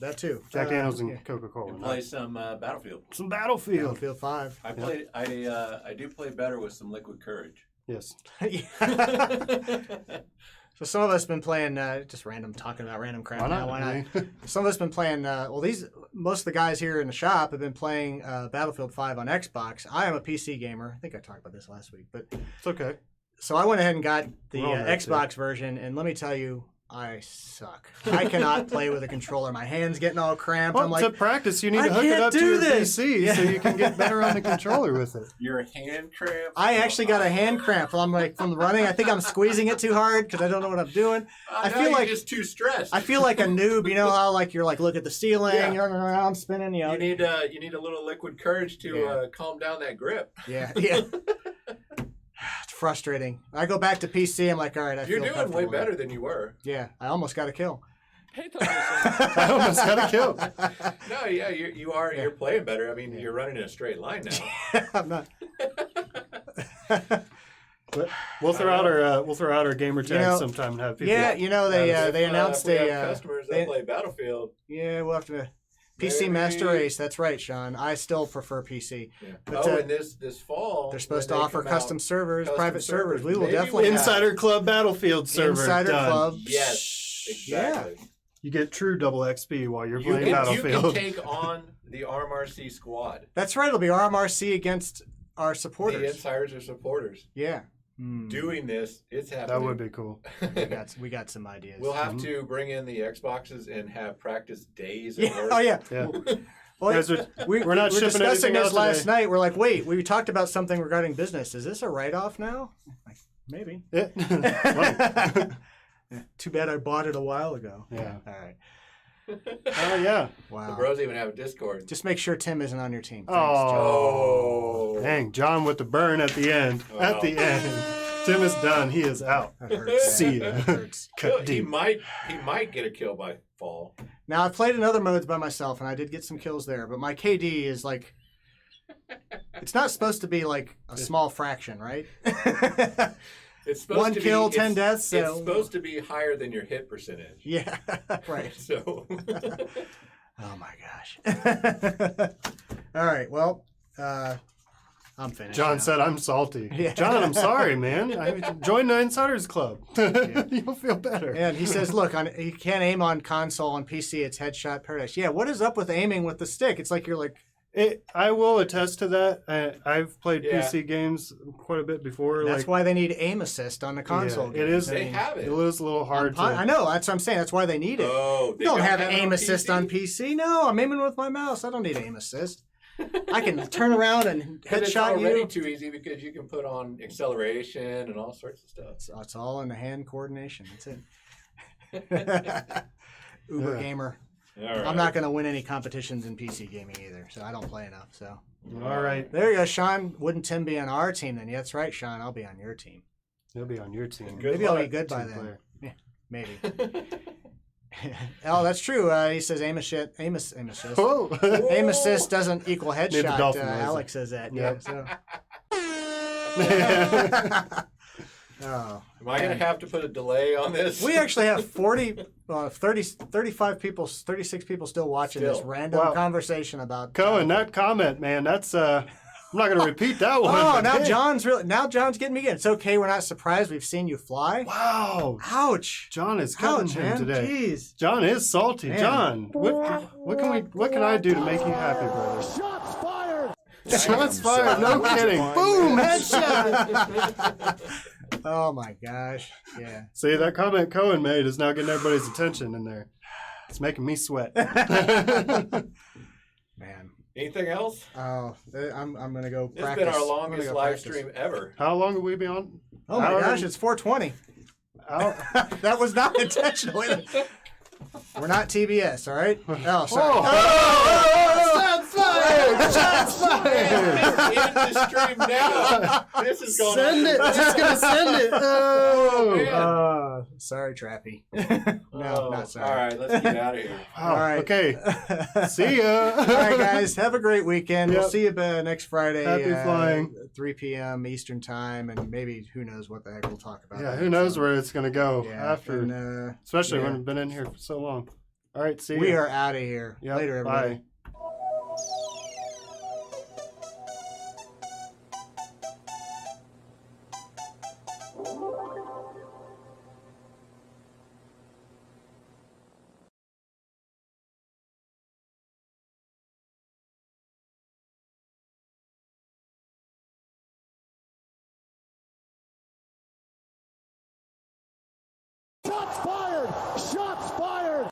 That too. Jack Daniels and yeah. Coca-Cola. And play some Battlefield. Some Battlefield. Battlefield 5. I play. I do play better with some Liquid Courage. Yes. So some of us been playing just talking about random crap. Why now. not? Why I not? mean, Some of us been playing. Most of the guys here in the shop have been playing Battlefield 5 on Xbox. I am a PC gamer. I think I talked about this last week, but it's okay. so I went ahead and got the We're all there, Xbox version, and let me tell you, I suck. I cannot play with a controller. My hands getting all cramped. Well, I'm like, to practice, you need I to hook it can't up to do your this. PC so you can get better on the controller with it. Your hand cramp. I actually got a hand cramp. I'm like from the running. I think I'm squeezing it too hard because I don't know what I'm doing. I feel you're like- just too stressed. I feel like a noob. You know how like you're like look at the ceiling, Yeah. you're running around spinning. You know, you need a little Liquid Courage to Yeah. calm down that grip. yeah. It's frustrating. I go back to PC. I'm like, all right, I You're feel doing way comfortable now. better than you were. Yeah, I almost got a kill. Hey, Thomas. I almost got a kill. No, yeah, you are. You're playing better. I mean, you're running in a straight line now. I'm not. But we'll throw out our gamer tags sometime and have people. Yeah, you know they announced if we a have customers that they- play Battlefield. yeah, we'll have to PC Maybe- Master Race. That's right, Sean. I still prefer PC. Yeah. But, And this fall They're supposed to when they offer come custom out- servers, custom private servers. We will Maybe definitely we'll have Insider Club Battlefield server. Insider done. Club. Yes, exactly. You get true double XP while you're You playing can, you Battlefield. can take on the RMRC squad. That's right. It'll be RMRC against our The supporters. insiders are supporters. Yeah. Doing this, it's happening. That would be cool. We got some ideas. We'll have to bring in the Xboxes and have practice days. At Yeah. work. Oh yeah. Yeah. Well, Guys are- we're not we were shipping discussing anything this out last today. night. We're like, wait, we talked about something regarding business. Is this a write-off now? Like, maybe. Yeah. Well, Too bad I bought it a while ago. Yeah. All right. oh yeah. The Wow. bros even have a Discord. Just make sure Tim isn't on your team. Thanks, Oh. Oh. Dang, John with the burn at the end. At Wow. the end. Tim is done. He is out. John. That hurts. See ya. That hurts. Cut He deep. might get a kill by fall. Now I've played in other modes by myself, and I did get some kills there. But my KD is like, it's not supposed to be like a small fraction, right? It's supposed One to kill, be, 10 it's- deaths, It's so- supposed to be higher than your hit percentage. Yeah. Right. So Oh my gosh. All right. Well, I'm finished. John now. said, I'm salty. Yeah. John, I'm sorry, man. Join the Insiders Club. You'll feel better. And he says, look, you can't aim on console. On PC, it's headshot paradise. Yeah, what is up with aiming with the stick? It's like you're like, I will attest to that. I've played Yeah. PC games quite a bit before. that's like, why they need aim assist on the console. Yeah, it is. they have it. It is a little hard I to. know, that's what I'm saying. That's why they need it. Oh, You don't have it aim on assist PC? on PC. No, I'm aiming with my mouse. I don't need aim assist. I can turn around and 'Cause it's headshot already you. too easy because you can put on acceleration and all sorts of stuff. It's all in the hand coordination. That's it. Uber Yeah. gamer. All right. I'm not going to win any competitions in PC gaming either, so I don't play enough. So All right. there you go, Sean. Wouldn't Tim be on our team then? Yeah, that's right, Sean. I'll be on your team. He'll be on your team. Good Maybe I'll be luck, good by team then. player. Yeah, maybe. Oh, that's true. He says aim assist. Aim assist. Oh. Aim assist doesn't equal Need the headshot. dolphin noise. Alex says that. Yep. Yeah. So. Oh. Am I going to have to put a delay on this? We actually have 35 people, 36 people still watching this Still. random Wow. conversation about Cohen, that comment, man, that's I'm not going to repeat that one. Oh, but hey. now John's getting me again. It's okay. We're not surprised. We've seen you fly. Wow. Ouch. John is cutting him man. today. Jeez. John is salty. Man. John, what can I do to make you happy, brother? Shots fired! Shots fired. No kidding. Boom, headshot. Oh my gosh. Yeah. See, that comment Cohen made is now getting everybody's attention in there. It's making me sweat. Man. Anything else? Oh, I'm gonna go This practice. has been our I'm gonna longest go live practice. stream ever. How long have we been on? Oh my gosh, it's 4:20. That was not intentional. We're not TBS, all right? Oh, sorry. Shots fired! Shots fired! End the stream now. This is going Send it. Just gonna send it. Oh. Sorry, Trappy. No, Oh, not sorry. All right, let's get out of here. Wow. All right. Okay. See ya. All right, guys. Have a great weekend. Yep. We'll see you next Friday. Happy flying. 3 p.m. Eastern time, and maybe who knows what the heck we'll talk about. Yeah, who knows where it's gonna go after, and, especially yeah. when we've been in here for so long. All right, see we ya. are out of here. Yep, Later, everybody. Bye. Shots fired! Shots fired!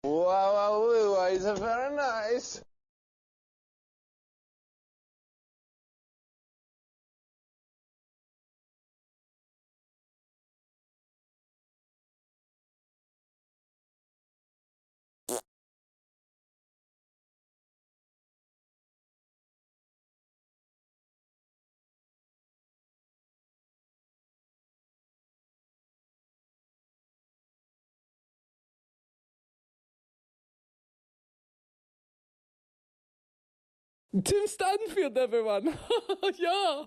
Wow, it's very nice. Tim Stanfield, everyone. Yeah.